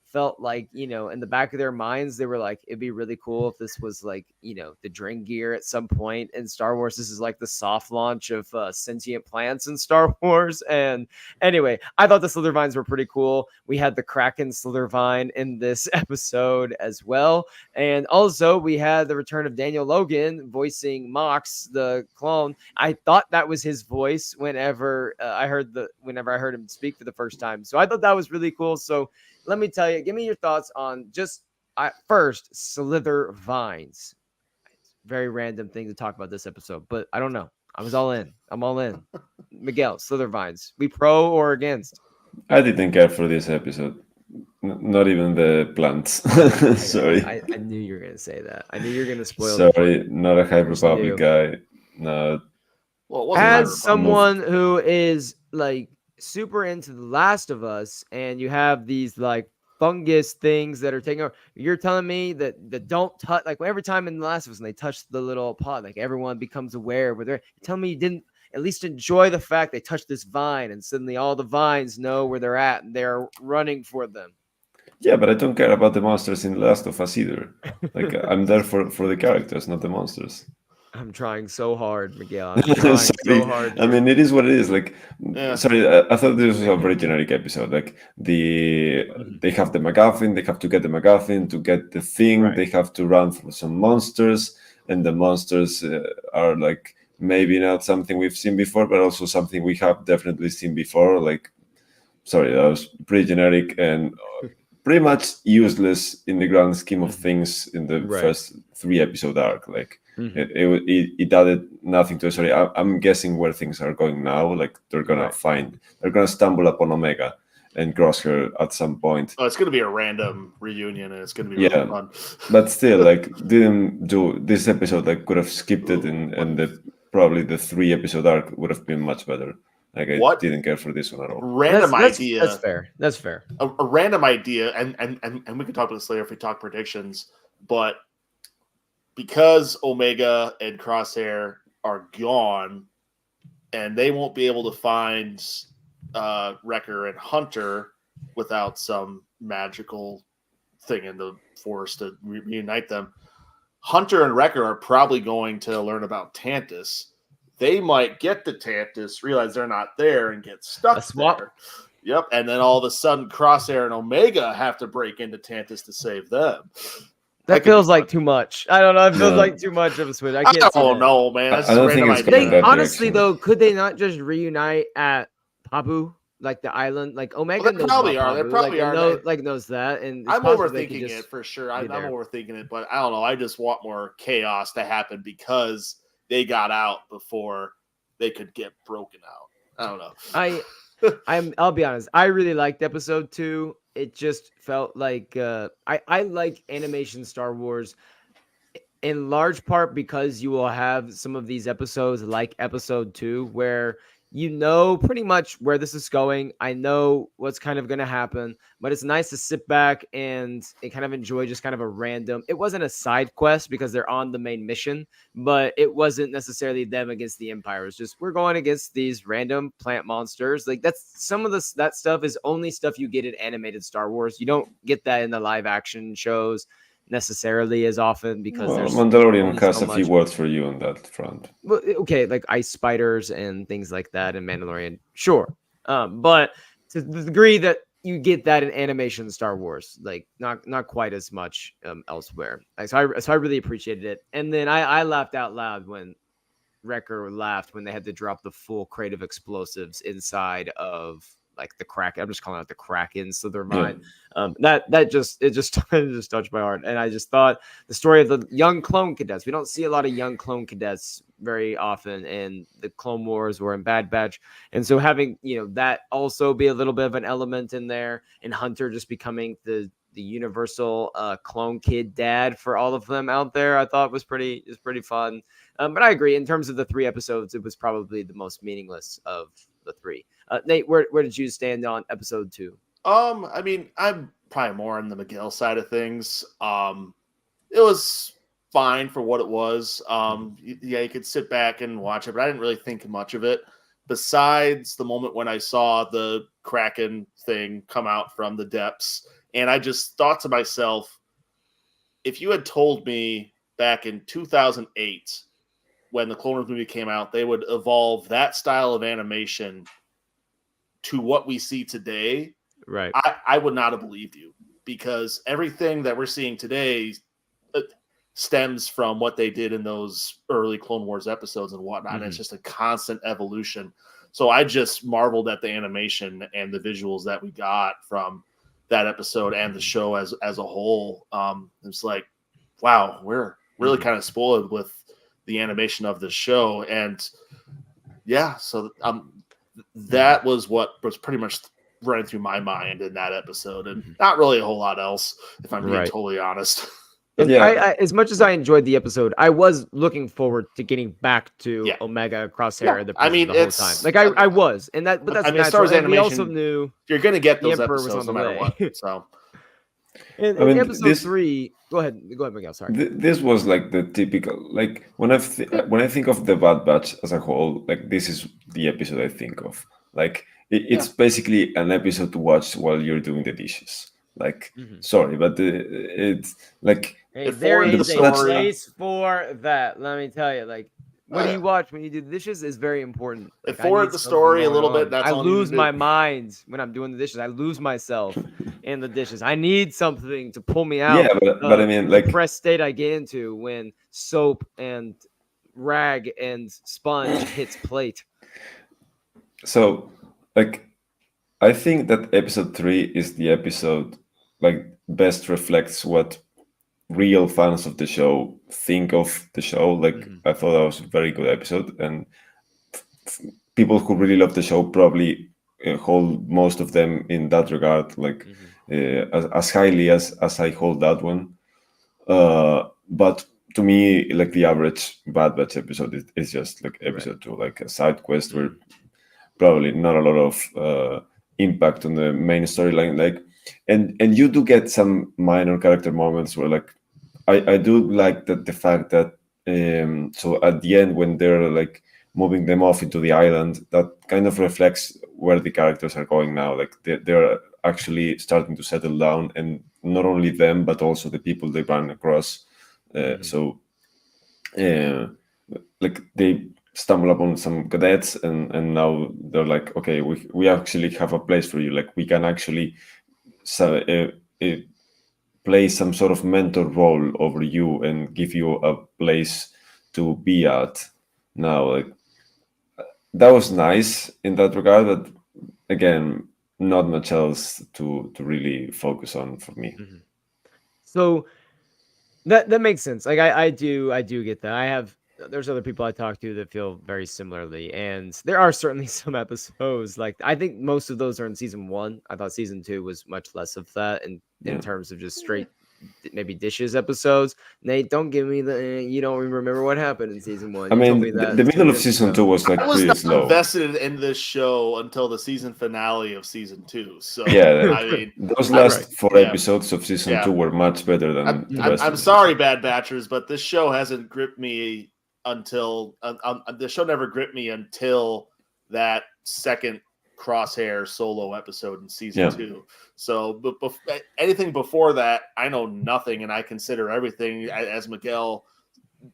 felt like, in the back of their minds, they were like, it'd be really cool if this was like, the Drengir at some point in Star Wars. This is like the soft launch of sentient plants in Star Wars. And anyway, I thought the Slithervines were pretty cool. We had the Kraken Slithervine in this episode as well. And also we had the return of Daniel Logan voicing Mox, the clone. I thought that was his voice whenever I heard him speak for the first time. So I thought that was really cool. So let me tell you, give me your thoughts on just first Slithervines. Very random thing to talk about this episode, but I don't know. I was all in. I'm all in. Miguel, Slithervines. We pro or against? I didn't care for this episode. Not even the plants. Sorry. I knew you were going to say that. I knew you were going to spoil. Sorry, not a High Republic guy. No. Well, as someone who is like super into The Last of Us, and you have these like fungus things that are taking over, you're telling me that don't touch, like every time in The Last of Us and they touch the little pot, like everyone becomes aware where they're, tell me you didn't at least enjoy the fact they touched this vine and suddenly all the vines know where they're at and they're running for them. Yeah, but I don't care about the monsters in Last of Us either. Like I'm there for the characters, not the monsters. I'm trying so hard, Miguel. I'm trying so hard. I mean, it is what it is. Like, Yeah. sorry, I thought this was a very generic episode. Like, they have the MacGuffin, they have to get the MacGuffin to get the thing. Right. They have to run through some monsters, and the monsters are like maybe not something we've seen before, but also something we have definitely seen before. Like, sorry, that was pretty generic and pretty much useless in the grand scheme of things in the first 3-episode arc. Like it added nothing to it. Sorry, I'm guessing where things are going now. Like they're gonna stumble upon Omega and cross her at some point. Oh, it's gonna be a random reunion, and it's gonna be really fun. But still, like didn't do this episode. Like could have skipped it, and probably the 3-episode arc would have been much better. Like I didn't care for this one at all. Random idea. That's fair. That's fair. A random idea, and we can talk about this later if we talk predictions. But because Omega and Crosshair are gone, and they won't be able to find Wrecker and Hunter without some magical thing in the Force to reunite them, Hunter and Wrecker are probably going to learn about Tantus. They might get to Tantus, realize they're not there, and get stuck there. Yep, and then all of a sudden, Crosshair and Omega have to break into Tantus to save them. That feels like too much. I don't know. It feels like too much of a switch. I can't. Oh no, man! I don't think it's going that honestly, direction. though, could they not just reunite at Pabu, like the island? Like Omega knows probably about are. Pabu. They probably are. Knows that, and I'm overthinking it for sure. I'm overthinking it, but I don't know. I just want more chaos to happen because they got out before they could get broken out. I don't know. I'll be honest. I really liked episode 2. It just felt like I like animation Star Wars in large part because you will have some of these episodes like episode 2 where you know pretty much where this is going. I know what's kind of going to happen, but it's nice to sit back and kind of enjoy just kind of a random. It wasn't a side quest because they're on the main mission, but it wasn't necessarily them against the Empire. It's just we're going against these random plant monsters. Like that's some of that stuff is only stuff you get in animated Star Wars. You don't get that in the live action shows necessarily as often because there's Mandalorian has a few words for you on that front. Well, okay, like ice spiders and things like that in Mandalorian, sure. But to the degree that you get that in animation Star Wars, like not quite as much elsewhere. Like, so I really appreciated it. And then I laughed out loud when Wrecker laughed when they had to drop the full crate of explosives inside of like the Kraken. I'm just calling it the Kraken, so they're mine. That just touched my heart, and I just thought the story of the young clone cadets. We don't see a lot of young clone cadets very often in the Clone Wars or in Bad Batch, and so having that also be a little bit of an element in there, and Hunter just becoming the universal clone kid dad for all of them out there, I thought was pretty fun. But I agree in terms of the 3 episodes, it was probably the most meaningless of the 3. Nate, where did you stand on episode 2? I mean, I'm probably more on the Miguel side of things. It was fine for what it was. You could sit back and watch it, but I didn't really think much of it. Besides the moment when I saw the Kraken thing come out from the depths, and I just thought to myself, if you had told me back in 2008, when the Clone Wars movie came out, they would evolve that style of animation to what we see today, right? I would not have believed you, because everything that we're seeing today stems from what they did in those early Clone Wars episodes and whatnot. Mm-hmm. It's just a constant evolution. So I just marveled at the animation and the visuals that we got from that episode and the show as a whole. It's like, wow, we're really kind of spoiled with the animation of the show. And yeah, so that was what was pretty much running through my mind in that episode, and not really a whole lot else, if I'm being totally honest. Yeah. I, as much as I enjoyed the episode, I was looking forward to getting back to Omega Crosshair. The whole time. Like I was, and that, but that's natural. Star Wars animation, we also knew you're going to get those episodes no matter what. So, in episode 3, go ahead, Miguel. Sorry. This was like the typical, like when I think of the Bad Batch as a whole, like this is the episode I think of. Like it's basically an episode to watch while you're doing the dishes. Like, Mhm. sorry, but it's like Hey, It there forwarded the is a story. place for that. Let me tell you, like, what do Yeah. you watch when you do the dishes is very important. It Like, I need forwarded the something story a going little bit. on. That's I all you need lose to my do. mind when I'm doing the dishes. I lose myself in the dishes. I need something to pull me yeah, out but I of mean, the like, depressed state I get into when soap and rag and sponge hits plate. so like I think that episode 3 is the episode like best reflects what real fans of the show think of the show. Like, Mhm. I thought that was a very good episode, and people who really love the show probably hold most of them in that regard, like Mhm. as highly as I hold that one. But to me, like the average Bad Batch episode is just like Right. episode 2, like a side quest where Mhm. probably not a lot of impact on the main storyline. Like, and you do get some minor character moments where, like, I do like that the fact that so at the end when they're like moving them off into the island, that kind of reflects where the characters are going now. Like, they're actually starting to settle down, and not only them but also the people they run across. Mhm. So uh, like they stumble upon some cadets, and now they're like, okay, we actually have a place for you. Like, we can actually so, play some sort of mentor role over you and give you a place to be at now. Like, that was nice in that regard, but again, not much else to really focus on for me. Mhm. So that makes sense. Like I do get that. I have there's other people I talk to that feel very similarly, and there are certainly some episodes like I think most of those are in season 1. I thought season 2 was much less of that in Yeah. terms of just straight maybe dishes episodes. Nate, don't give me the you don't remember what happened in season 1. I You told mean, me that the 2 middle of years season ago. 2 was I like was pretty not slow. invested in this show until the season finale of season 2. So Yeah, I mean, those I, Right. last 4 yeah, episodes of season yeah. 2 were much better than the Mhm. rest I'm of the season. sorry, Bad Batchers, but this show hasn't gripped me until the show never gripped me until that second Crosshair solo episode in season Yeah. 2. So, but anything before that, I know nothing, and I consider everything, as Miguel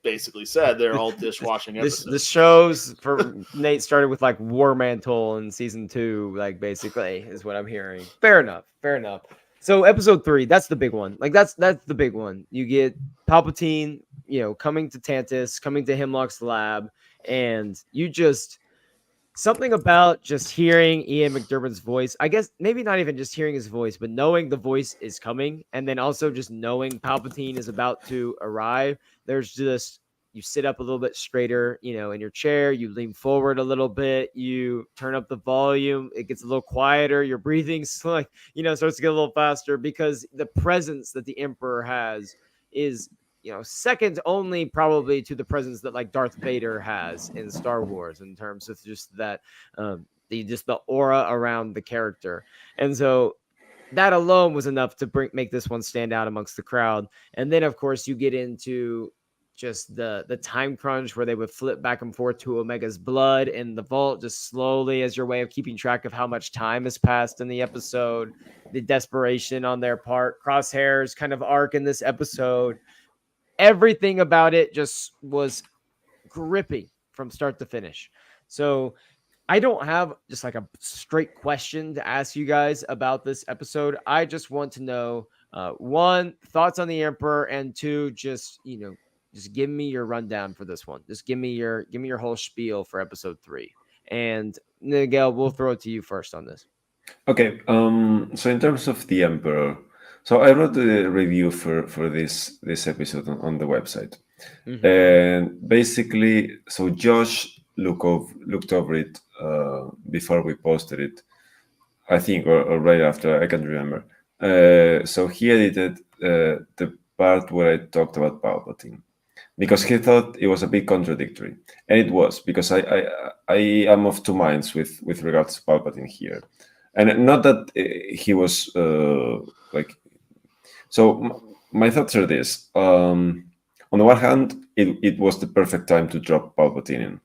basically said, they're all dishwashing This the episodes. shows for Nate started with like War Mantle in season 2, like basically is what I'm hearing. Fair enough. Fair enough. So episode 3, that's the big one. Like that's the big one. You get Palpatine, coming to Tantus, coming to Hemlock's lab, and you just something about just hearing Ian McDermott's voice. I guess maybe not even just hearing his voice, but knowing the voice is coming, and then also just knowing Palpatine is about to arrive. There's just you sit up a little bit straighter, in your chair. You lean forward a little bit. You turn up the volume. It gets a little quieter. Your breathing's like starts to get a little faster because the presence that the Emperor has is second only probably to the presence that like Darth Vader has in Star Wars in terms of just that the aura around the character. And so that alone was enough to make this one stand out amongst the crowd. And then of course you get into just the time crunch where they would flip back and forth to Omega's blood in the vault just slowly as your way of keeping track of how much time has passed in the episode. The desperation on their part, Crosshair's kind of arc in this episode, everything about it just was gripping from start to finish. So I don't have just like a straight question to ask you guys about this episode. I just want to know one, thoughts on the Emperor, and two, just give me your rundown for this one. Just give me your whole spiel for episode 3. And Miguel, we'll throw it to you first on this. Okay. So in terms of the Emperor, so I wrote the review for this episode on the website, Mm-hmm. and basically, so Josh looked over it before we posted it, I think, or right after. I can't remember. So he edited the part where I talked about Palpatine because he thought it was a bit contradictory, and it was because I am of two minds with regards to Palpatine here, and not that he was like. So my thoughts are this: on the one hand, it was the perfect time to drop Palpatine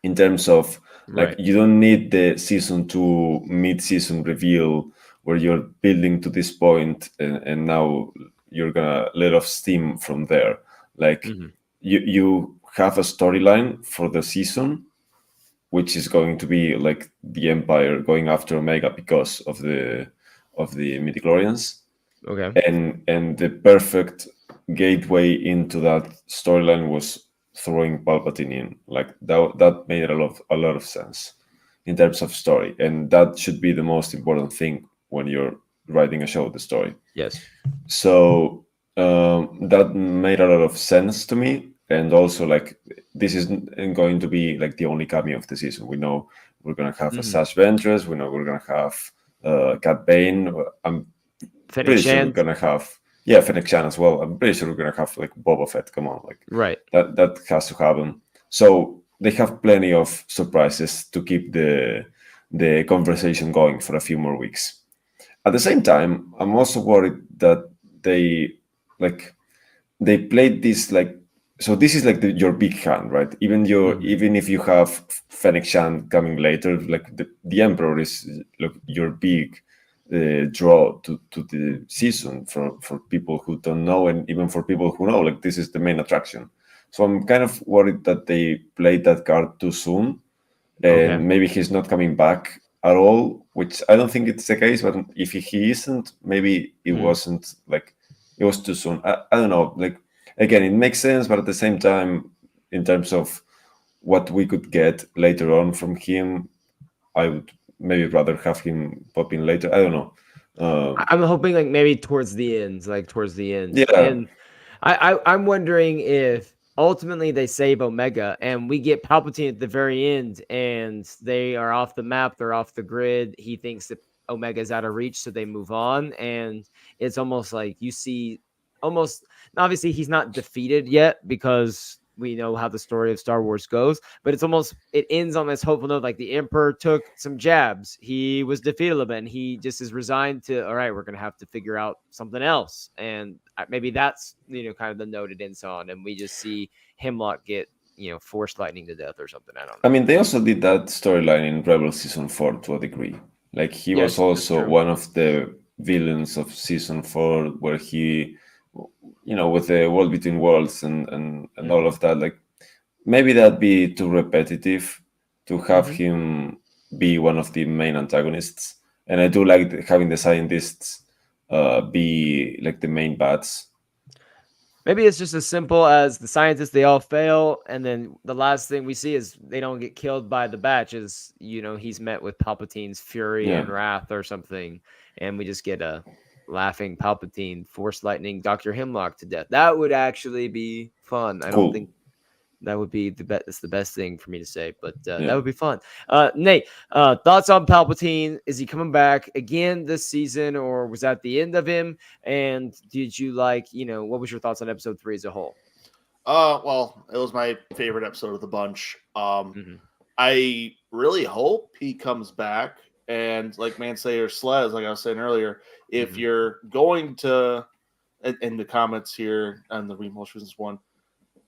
in terms of like Right. you don't need the season 2 mid-season reveal where you're building to this point, and now you're gonna let off steam from there. Like you have a storyline for the season, which is going to be like the Empire going after Omega because of the midichlorians. Okay. And the perfect gateway into that storyline was throwing Palpatine in. Like that made a lot of sense in terms of story, and that should be the most important thing when you're writing a show, the story. Yes. So that made a lot of sense to me, and also like this isn't going to be like the only cameo of the season. We know we're gonna have a Sash Ventress. We know we're gonna have Cat Bane. I'm pretty sure we're gonna have Fennec Shan as well. I'm pretty sure we're gonna have like Boba Fett. Come on, like right. That has to happen. So they have plenty of surprises to keep the conversation going for a few more weeks. At the same time, I'm also worried that they played this like, so this is like your big hand, right? Even if you have Fennec Shan coming later, like the Emperor is like your big draw to the season for people who don't know, and even for people who know, like this is the main attraction. So I'm kind of worried that they played that card too soon, and maybe he's not coming back at all, which I don't think it's the case. But if he isn't, maybe it wasn't like it was too soon. I don't know. Like again, it makes sense, but at the same time, in terms of what we could get later on from him, I would maybe rather have him pop in later. I don't know. I'm hoping like maybe towards the end. Yeah. And I'm wondering if ultimately they save Omega and we get Palpatine at the very end and they are off the map, they're off the grid. He thinks that Omega's out of reach, so they move on. And it's almost like you see obviously he's not defeated yet because we know how the story of Star Wars goes, but it ends on this hopeful note. Like the Emperor took some jabs. He was defeated a little bit and he just is resigned to, all right, we're going to have to figure out something else. And maybe that's, kind of the note it ends on. And we just see Hemlock get, force lightning to death or something. I don't know. I mean, they also did that storyline in Rebel Season 4 to a degree. Like he was also one of the villains of Season 4 where he, with the world between worlds and all of that, like maybe that'd be too repetitive to have him be one of the main antagonists. And I do like having the scientists be like the main bats. Maybe it's just as simple as the scientists, they all fail. And then the last thing we see is they don't get killed by the batches. He's met with Palpatine's fury and wrath or something. And we just get a laughing Palpatine force lightning Dr. Hemlock to death. That would actually be fun. I don't think that would be that's the best thing for me to say, but that would be fun. Nate, thoughts on Palpatine? Is he coming back again this season, or was that the end of him? And did you what was your thoughts on episode 3 as a whole? Well, it was my favorite episode of the bunch. I really hope he comes back. And like Mansayer Slez, like I was saying earlier, if you're going to, in the comments here on the Most Reasons one,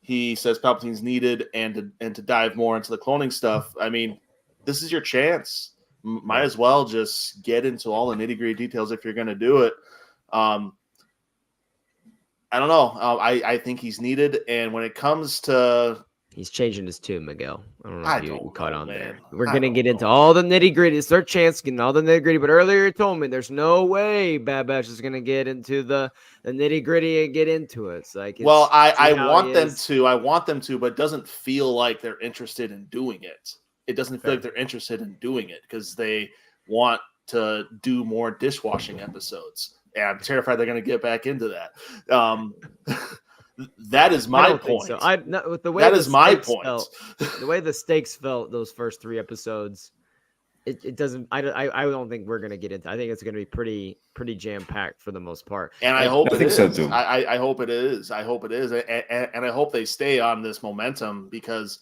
he says Palpatine's needed and to dive more into the cloning stuff. I mean, this is your chance. Might as well just get into all the nitty-gritty details if you're going to do it. I don't know. I think he's needed. And when it comes to... He's changing his tune, Miguel. I don't know if you caught on there. We're going to get into all the nitty-gritty. It's their chance getting all the nitty-gritty. But earlier you told me there's no way Bad Batch is going to get into the nitty-gritty and get into it. It's like, I want them to. I want them to, but it doesn't feel like they're interested in doing it. It doesn't feel like they're interested in doing it because they want to do more dishwashing episodes. And I'm terrified they're going to get back into that. That is my point. So. With the way that is my point. The way the stakes felt those first 3 episodes, it doesn't. I don't think we're gonna get into. I think it's gonna be pretty jam packed for the most part. And I hope it is. So too. I hope it is. I hope it is, and I hope they stay on this momentum because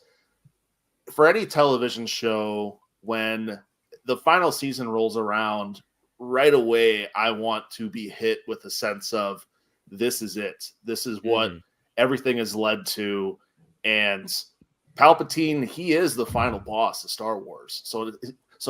for any television show, when the final season rolls around, right away I want to be hit with a sense of this is it. This is what everything is led to. And Palpatine, he is the final boss of Star Wars. So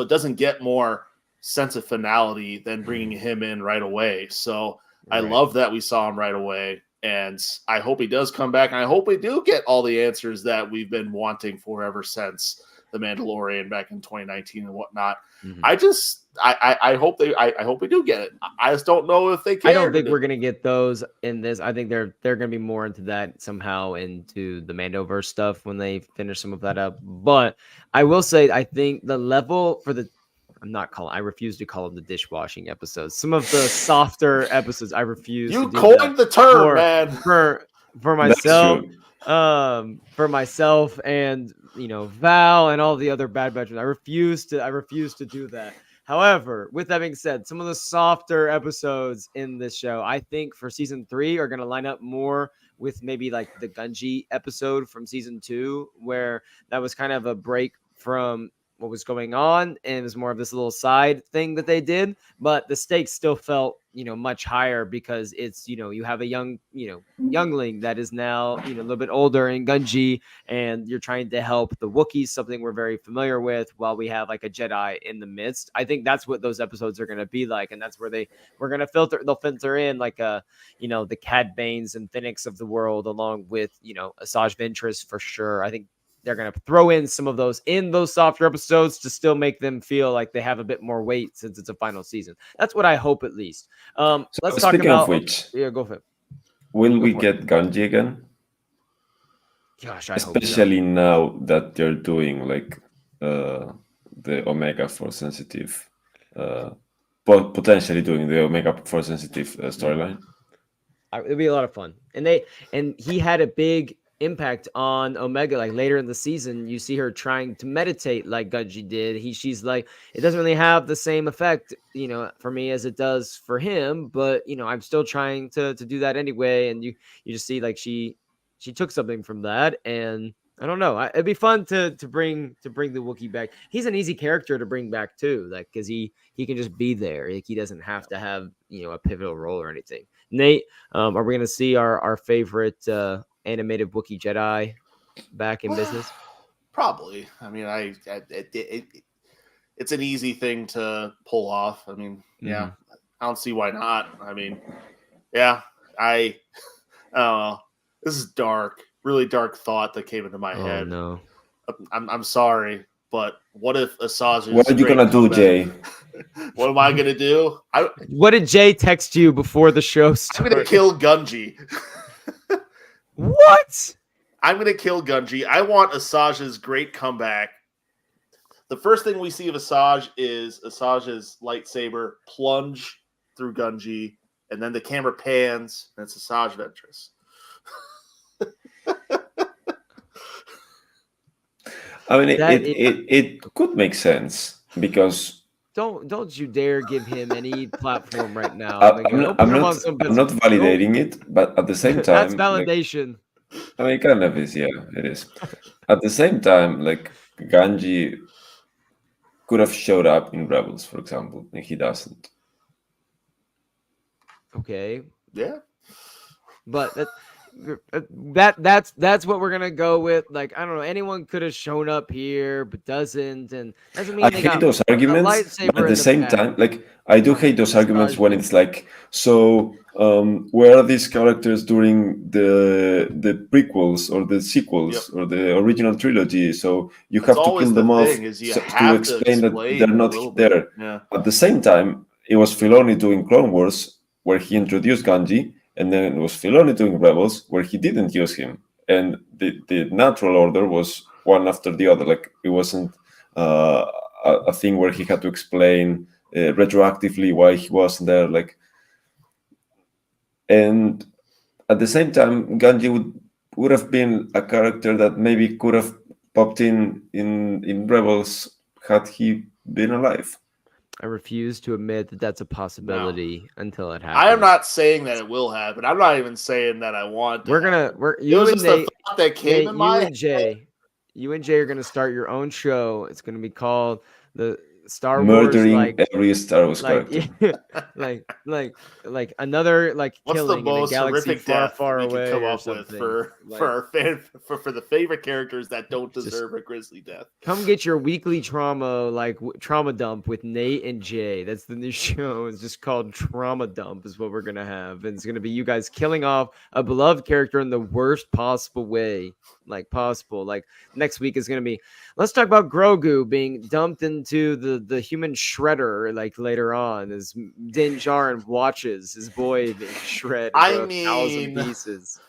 it doesn't get more sense of finality than bringing him in right away. So I love that we saw him right away. And I hope he does come back. And I hope we do get all the answers that we've been wanting for ever since The Mandalorian back in 2019 and whatnot. Mm-hmm. I hope we do get it. I just don't know if they can. I don't think we're gonna get those in this. I think they're gonna be more into that somehow into the Mandoverse stuff when they finish some of that up. But I will say I think the level for the I refuse to call them the dishwashing episodes. Some of the softer episodes, I refuse. You coined the term, man. For myself, for myself, and Val and all the other Bad Batch. I refuse to do that. However, with that being said, some of the softer episodes in this show, I think for season 3 are going to line up more with maybe like the Gunji episode from season 2, where that was kind of a break from what was going on, and it was more of this little side thing that they did, but the stakes still felt much higher because it's you have a youngling that is now a little bit older in Gunji, and you're trying to help the Wookiees, something we're very familiar with, while we have like a Jedi in the midst. I think that's what those episodes are going to be like, and that's where they'll filter in like the Cad Banes and Phoenix of the world, along with Asajj Ventress for sure. I think they're going to throw in some of those in those softer episodes to still make them feel like they have a bit more weight since it's a final season. That's what I hope, at least. Let's talk about. Of which, yeah, go for it. Will we get Gunji again? Gosh, I especially hope so. Now that they're doing like the Omega Force sensitive, potentially doing the Omega Force sensitive storyline. It'll be a lot of fun, and he had a big impact on Omega. Like later in the season, you see her trying to meditate like Gunji did. She's like, it doesn't really have the same effect, for me as it does for him, but I'm still trying to do that anyway. And you just see like she took something from that, and I don't know. It'd be fun to bring the Wookiee back. He's an easy character to bring back too, like because he can just be there. Like he doesn't have to have a pivotal role or anything. Nate, are we gonna see our favorite animated Wookiee Jedi back in business? Probably. I mean, it's an easy thing to pull off. I mean, yeah, I don't see why not. I mean, yeah, I don't know. This is dark, really dark thought that came into my head. No, I'm sorry, but what if Asajj? What are you gonna do, Jay? What am I gonna do? What did Jay text you before the show started? I'm gonna kill Gunji. What? I'm going to kill Gunji. I want Asajj's great comeback. The first thing we see of Asajj is Asajj's lightsaber plunge through Gunji, and then the camera pans, and it's Asajj Ventress. I mean, it could make sense because... Don't you dare give him any platform right now. I'm not validating it, but at the same time, that's validation. I mean, it kind of is. Yeah, it is. At the same time, like Gunji could have showed up in Rebels, for example, and he doesn't. Okay. Yeah. But that's what we're gonna go with. Like, I don't know, anyone could have shown up here but doesn't, and doesn't mean I hate those arguments, but at the same time, like I do hate those arguments when it's like, so where are these characters during the prequels or the sequels or the original trilogy? So you have to kill them off to explain that they're not there. Yeah. At the same time, it was Filoni doing Clone Wars where he introduced Gunji, and then it was Filoni doing Rebels where he didn't use him. And the natural order was one after the other. Like it wasn't a thing where he had to explain retroactively why he wasn't there. Like, and at the same time, Gunji would have been a character that maybe could have popped in Rebels had he been alive. I refuse to admit that that's a possibility until it happens. I am not saying that it will happen. I'm not even saying that I want. You and Nate, that came in my head. You and Jay are gonna start your own show. It's gonna be called the Star Wars, murdering every Star Wars character. like another What's the killing in a most galaxy horrific far, death far we could away come or up with something. for our fan for the favorite characters that don't Just deserve a grisly death? come get your weekly trauma, trauma dump with Nate and Jay. That's the new show. It's just called Trauma Dump, is what we're gonna have, and it's gonna be you guys killing off a beloved character in the worst possible way, possible. Like next week is gonna be, let's talk about Grogu being dumped into the human shredder. Like later on, as Din Djarin watches his boy being shredded into 1,000 pieces.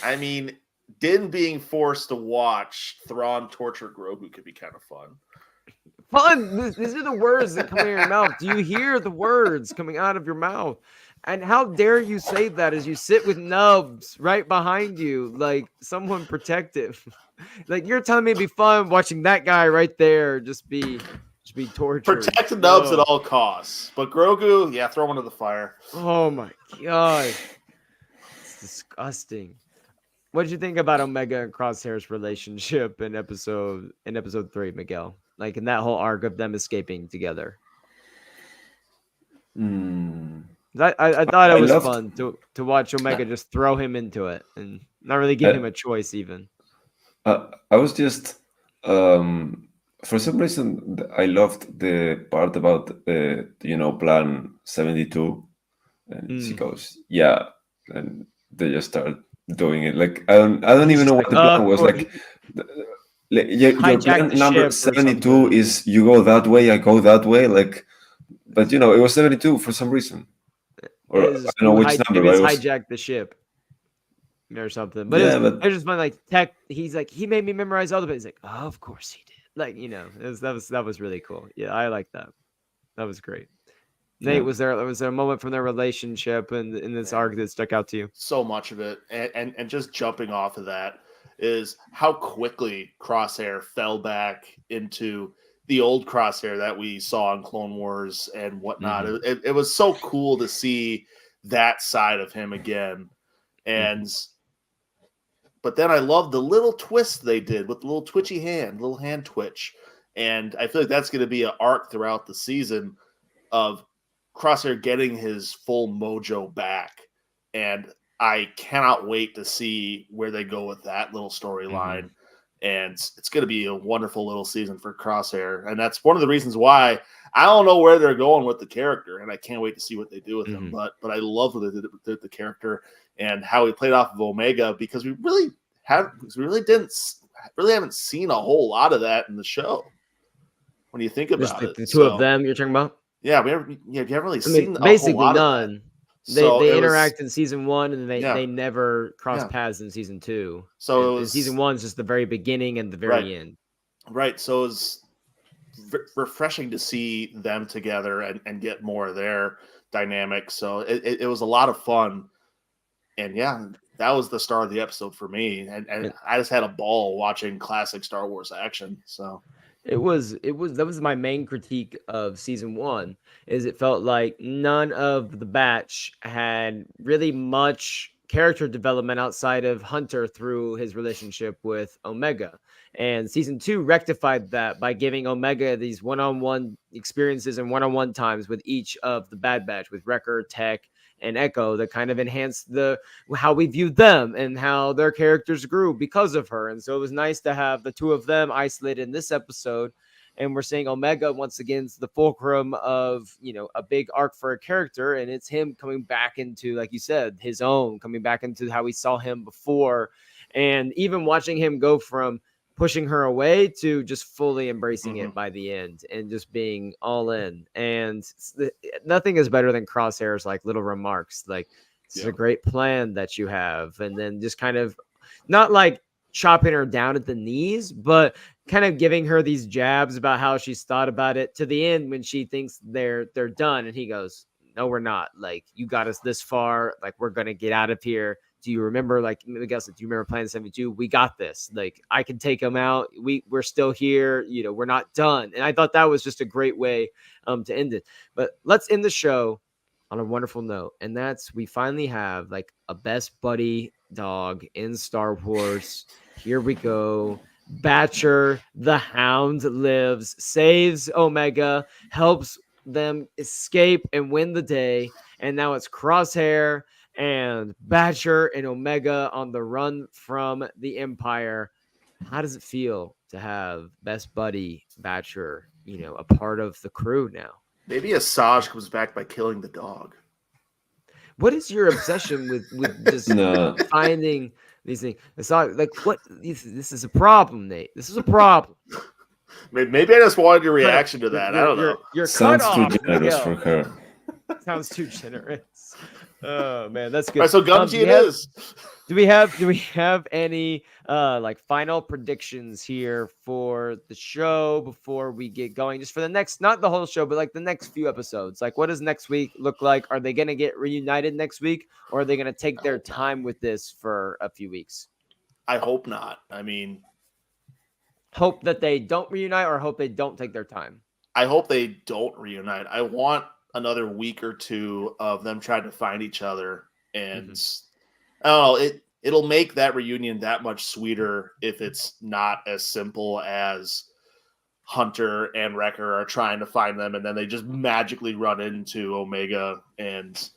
I mean, Din being forced to watch Thrawn torture Grogu could be kind of fun. These are the words that come out of your mouth. Do you hear the words coming out of your mouth? And how dare you say that as you sit with Nubs right behind you, like someone protective? Like you're telling me it'd be fun watching that guy right there just be tortured. Protect Nubs at all costs. But Grogu, yeah, throw him into the fire. Oh my god. It's disgusting. What did you think about Omega and Crosshair's relationship in episode 3, Miguel? Like in that whole arc of them escaping together. I thought it was fun to watch Omega just throw him into it and not really give him a choice even. I was just for some reason I loved the part about Plan 72, and she goes, yeah, and they just start doing it. Like I don't even know what the plan was. Like your plan number 72 is you go that way, I go that way. Like, but it was 72 for some reason. Or I don't know which number. Maybe it's hijack the ship or something. But yeah, it was just fun. Like Tech, he's like, he made me memorize all of it. He's like, oh, of course he did. Like, that was really cool. Yeah, I like that. That was great. Nate, was there a moment from their relationship and in this arc that stuck out to you? So much of it, and just jumping off of that is how quickly Crosshair fell back into the old Crosshair that we saw in Clone Wars and whatnot. Mm-hmm. It was so cool to see that side of him again, and but then I love the little twist they did with the little twitchy little hand twitch, and I feel like that's going to be an arc throughout the season of Crosshair getting his full mojo back, and I cannot wait to see where they go with that little storyline. Mm-hmm. And it's going to be a wonderful little season for Crosshair, and that's one of the reasons why I don't know where they're going with the character, and I can't wait to see what they do with him. But I love what they did with the character and how he played off of Omega, because we really haven't seen a whole lot of that in the show. When you think about it, the two of them you're talking about. Yeah, you haven't really seen basically a whole lot none. Of that. They interact in season 1, and they never cross paths in season 2. So season 1 is just the very beginning and the very end. Right. So it's refreshing to see them together and get more of their dynamic. So it was a lot of fun, and that was the star of the episode for me. And I just had a ball watching classic Star Wars action. So. That was my main critique of season 1, is it felt like none of the batch had really much character development outside of Hunter through his relationship with Omega. And season 2 rectified that by giving Omega these one-on-one experiences and one-on-one times with each of the Bad Batch, with Wrecker, Tech, and Echo, that kind of enhanced how we viewed them and how their characters grew because of her. And so it was nice to have the two of them isolated in this episode. And we're seeing Omega once again is the fulcrum of, a big arc for a character. And it's him coming back into, like you said, his own, coming back into how we saw him before. And even watching him go from pushing her away to just fully embracing it by the end and just being all in. And nothing is better than Crosshair's like little remarks. Like, this is a great plan that you have. And then just kind of not like chopping her down at the knees, but kind of giving her these jabs about how she's thought about it to the end when she thinks they're done. And he goes, no, we're not. Like, you got us this far. Like, we're going to get out of here. Do you remember, like, I guess, do you remember Plan 72? We got this. Like, I can take them out. We're still here. We're not done. And I thought that was just a great way to end it. But let's end the show on a wonderful note. And that's, we finally have like a best buddy dog in Star Wars. Here we go. Batcher, the Hound, lives, saves Omega, helps them escape and win the day. And now it's Crosshair and Batcher and Omega on the run from the Empire. How does it feel to have best buddy Batcher, a part of the crew now? Maybe Asajj comes back by killing the dog. What is your obsession with just finding these things? It's not like what this is a problem, Nate. This is a problem. Maybe I just wanted your reaction to that. I don't know. You're Sounds cut too off, generous for her. Sounds too generous. Oh man, that's good. All right, so Gumsy it is. Do we have any like final predictions here for the show before we get going? Just for the next, not the whole show, but like the next few episodes. Like, what does next week look like? Are they gonna get reunited next week, or are they gonna take their time with this for a few weeks? I hope not. I mean, hope that they don't reunite, or hope they don't take their time. I hope they don't reunite. I want another week or two of them trying to find each other, and I don't know, it'll make that reunion that much sweeter if it's not as simple as Hunter and Wrecker are trying to find them and then they just magically run into Omega and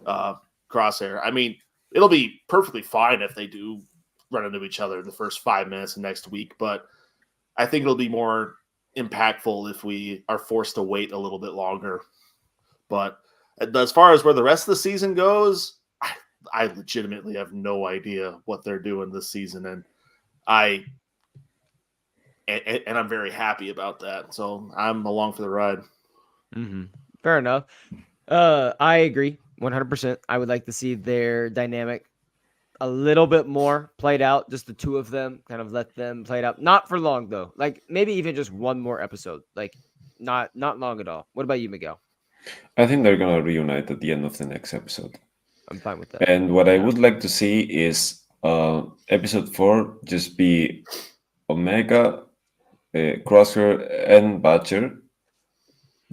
Crosshair. I mean, it'll be perfectly fine if they do run into each other in the first 5 minutes of next week, but I think it'll be more impactful if we are forced to wait a little bit longer. But as far as where the rest of the season goes, I legitimately have no idea what they're doing this season, and I'm very happy about that. So I'm along for the ride. Fair enough. I agree 100%. I would like to see their dynamic a little bit more played out, just the two of them, kind of let them play it out. Not for long though. Like maybe even just one more episode. Like not long at all. What about you, Miguel? I think they're gonna reunite at the end of the next episode. I'm fine with that. And what I would like to see is episode 4 just be Omega, Crosshair, and Batcher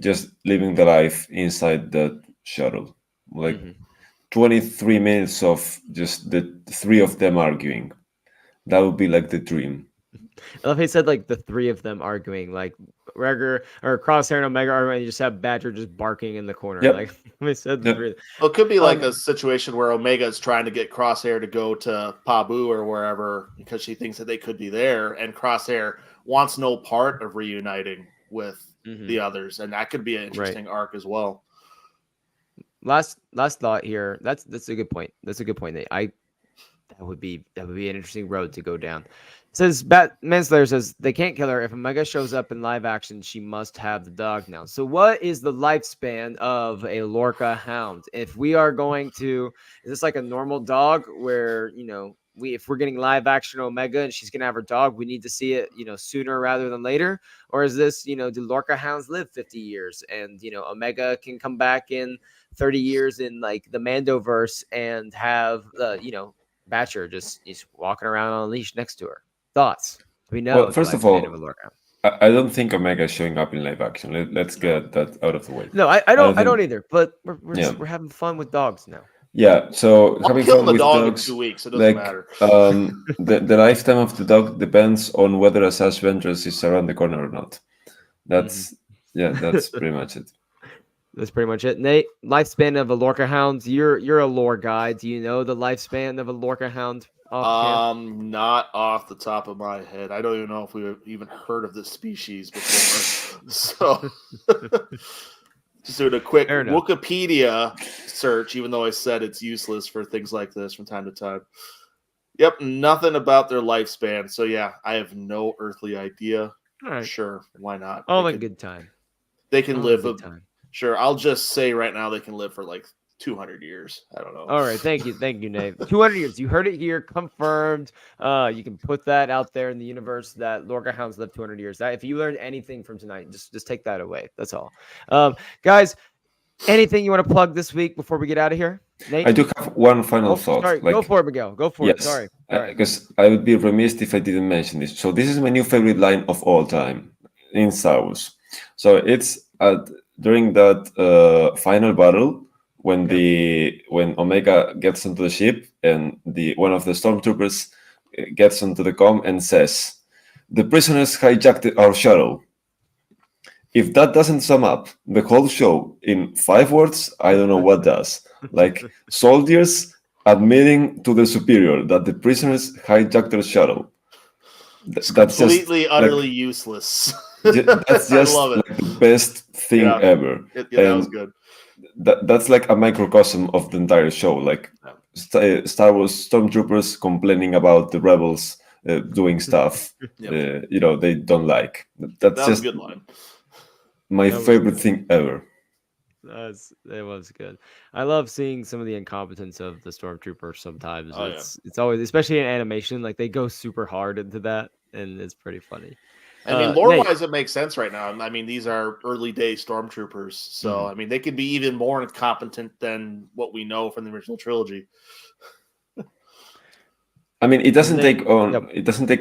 just living the life inside the shuttle. Like 23 minutes of just the three of them arguing. That would be like the dream. I love how he said like the three of them arguing, like Wrecker or Crosshair and Omega arguing. You just have Badger just barking in the corner. Yep. Like we said, the three. Well, it could be like a situation where Omega is trying to get Crosshair to go to Pabu or wherever because she thinks that they could be there, and Crosshair wants no part of reuniting with the others, and that could be an interesting arc as well. Last thought here. That's a good point. That's a good point. That would be an interesting road to go down. It says Manslayer says they can't kill her. If Omega shows up in live action, she must have the dog now. So what is the lifespan of a Lorca Hound? If we are going to, is this like a normal dog where, if we're getting live action Omega and she's gonna have her dog, we need to see it, sooner rather than later? Or is this, do Lorca Hounds live 50 years and Omega can come back in 30 years in like the Mandoverse and have Batcher just walking around on a leash next to her? Thoughts? We know. Well, first of all, I don't think Omega is showing up in live action. Let's get that out of the way. No, I don't either. But we're having fun with dogs now. Yeah, so having fun with dog dogs, in 2 weeks, it doesn't matter. The lifetime of the dog depends on whether a SWNN Ventress is around the corner or not. That's pretty much it. That's pretty much it. Nate, lifespan of a Lorca Hound. You're a lore guy. Do you know the lifespan of a Lorca Hound? Not off the top of my head. I don't even know if we've even heard of this species before. So just doing a quick Wikipedia search, even though I said it's useless for things like this from time to time. Yep, nothing about their lifespan. So yeah, I have no earthly idea. All right. Sure, why not? All in good time. They can live a time. Sure, I'll just say right now they can live for like 200 years. I don't know. All right, thank you, Nate. 200 years. You heard it here, confirmed. You can put that out there in the universe that Lorca Hounds live 200 years. If you learned anything from tonight, just take that away. That's all. Guys, anything you want to plug this week before we get out of here? Nate? I do have one final thought. Sorry, go for it, Miguel. Go for it. Sorry. Because I would be remiss if I didn't mention this. So this is my new favorite line of all time in Star Wars. So it's during that final battle when Omega gets onto the ship and one of the stormtroopers gets onto the comm and says, The prisoners hijacked our shuttle. If that doesn't sum up the whole show in 5 words, I don't know what does. Like soldiers admitting to the superior that the prisoners hijacked their shuttle. It's That's just completely, utterly useless. that's I just love it. like the best thing ever. That was And good. that's like a microcosm of the entire show. Like Star Wars stormtroopers complaining about the rebels doing stuff, they don't like. That's That was just a good line. my favorite thing ever. It was good. I love seeing some of the incompetence of the stormtroopers sometimes. It's always, especially in animation, like they go super hard into that, and it's pretty funny. I mean, lore-wise, it makes sense right now. I mean, these are early-day stormtroopers, so I mean, they could be even more incompetent than what we know from the original trilogy. I mean, it doesn't take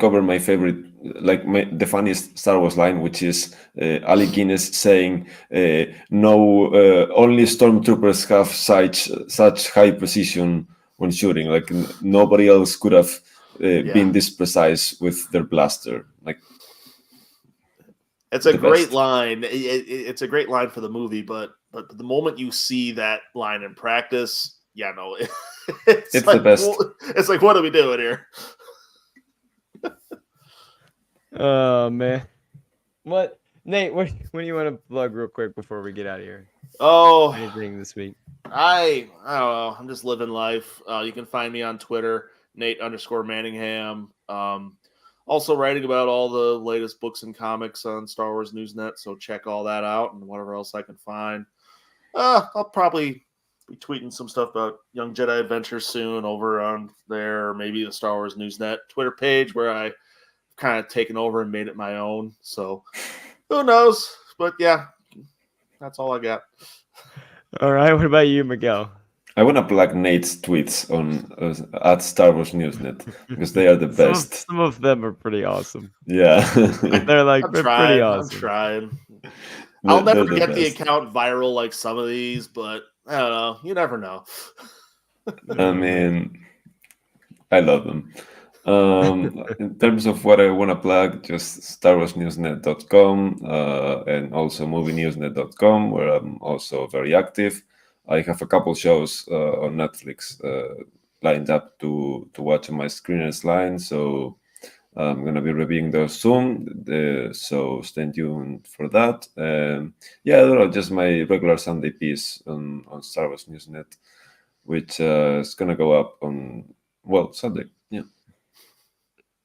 over my favorite, like the funniest Star Wars line, which is Alec Guinness saying, "No, only stormtroopers have such high precision when shooting. Like nobody else could have been this precise with their blaster." Like, it's a great line. It's a great line for the movie, but the moment you see that line in practice, it's like, the best. It's like, what are we doing here? Oh man, what, Nate? What do you want to plug real quick before we get out of here? Oh, anything this week? I don't know. I'm just living life. You can find me on Twitter, Nate_Manningham. Also writing about all the latest books and comics on Star Wars Newsnet, so check all that out and whatever else I can find. I'll probably be tweeting some stuff about Young Jedi Adventures soon over on there, or maybe the Star Wars Newsnet Twitter page where I kind of taken over and made it my own. So who knows? But yeah, that's all I got. All right. What about you, Miguel? I want to plug Nate's tweets on at Star Wars Newsnet because they are the best. Some of them are pretty awesome. Yeah, they're pretty awesome. I'm trying. I'll never get the account viral like some of these, but I don't know. You never know. I mean, I love them. In terms of what I want to plug, just StarWarsNewsNet.com and also MovieNewsNet.com, where I'm also very active. I have a couple shows on Netflix lined up to watch on my screeners line, so I'm going to be reviewing those soon. So stay tuned for that. I don't know, just my regular Sunday piece on Star Wars Newsnet, which is going to go up on, Sunday. Yeah.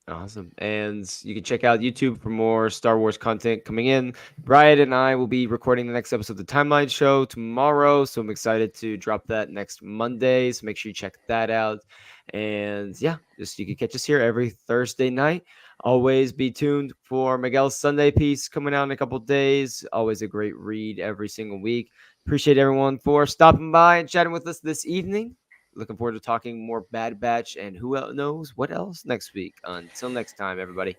Awesome. And you can check out YouTube for more Star Wars content coming in. Brian and I will be recording the next episode of the Timeline Show tomorrow. So I'm excited to drop that next Monday. So make sure you check that out. And you can catch us here every Thursday night. Always be tuned for Miguel's Sunday piece coming out in a couple days. Always a great read every single week. Appreciate everyone for stopping by and chatting with us this evening. Looking forward to talking more Bad Batch and who knows what else next week. Until next time, everybody.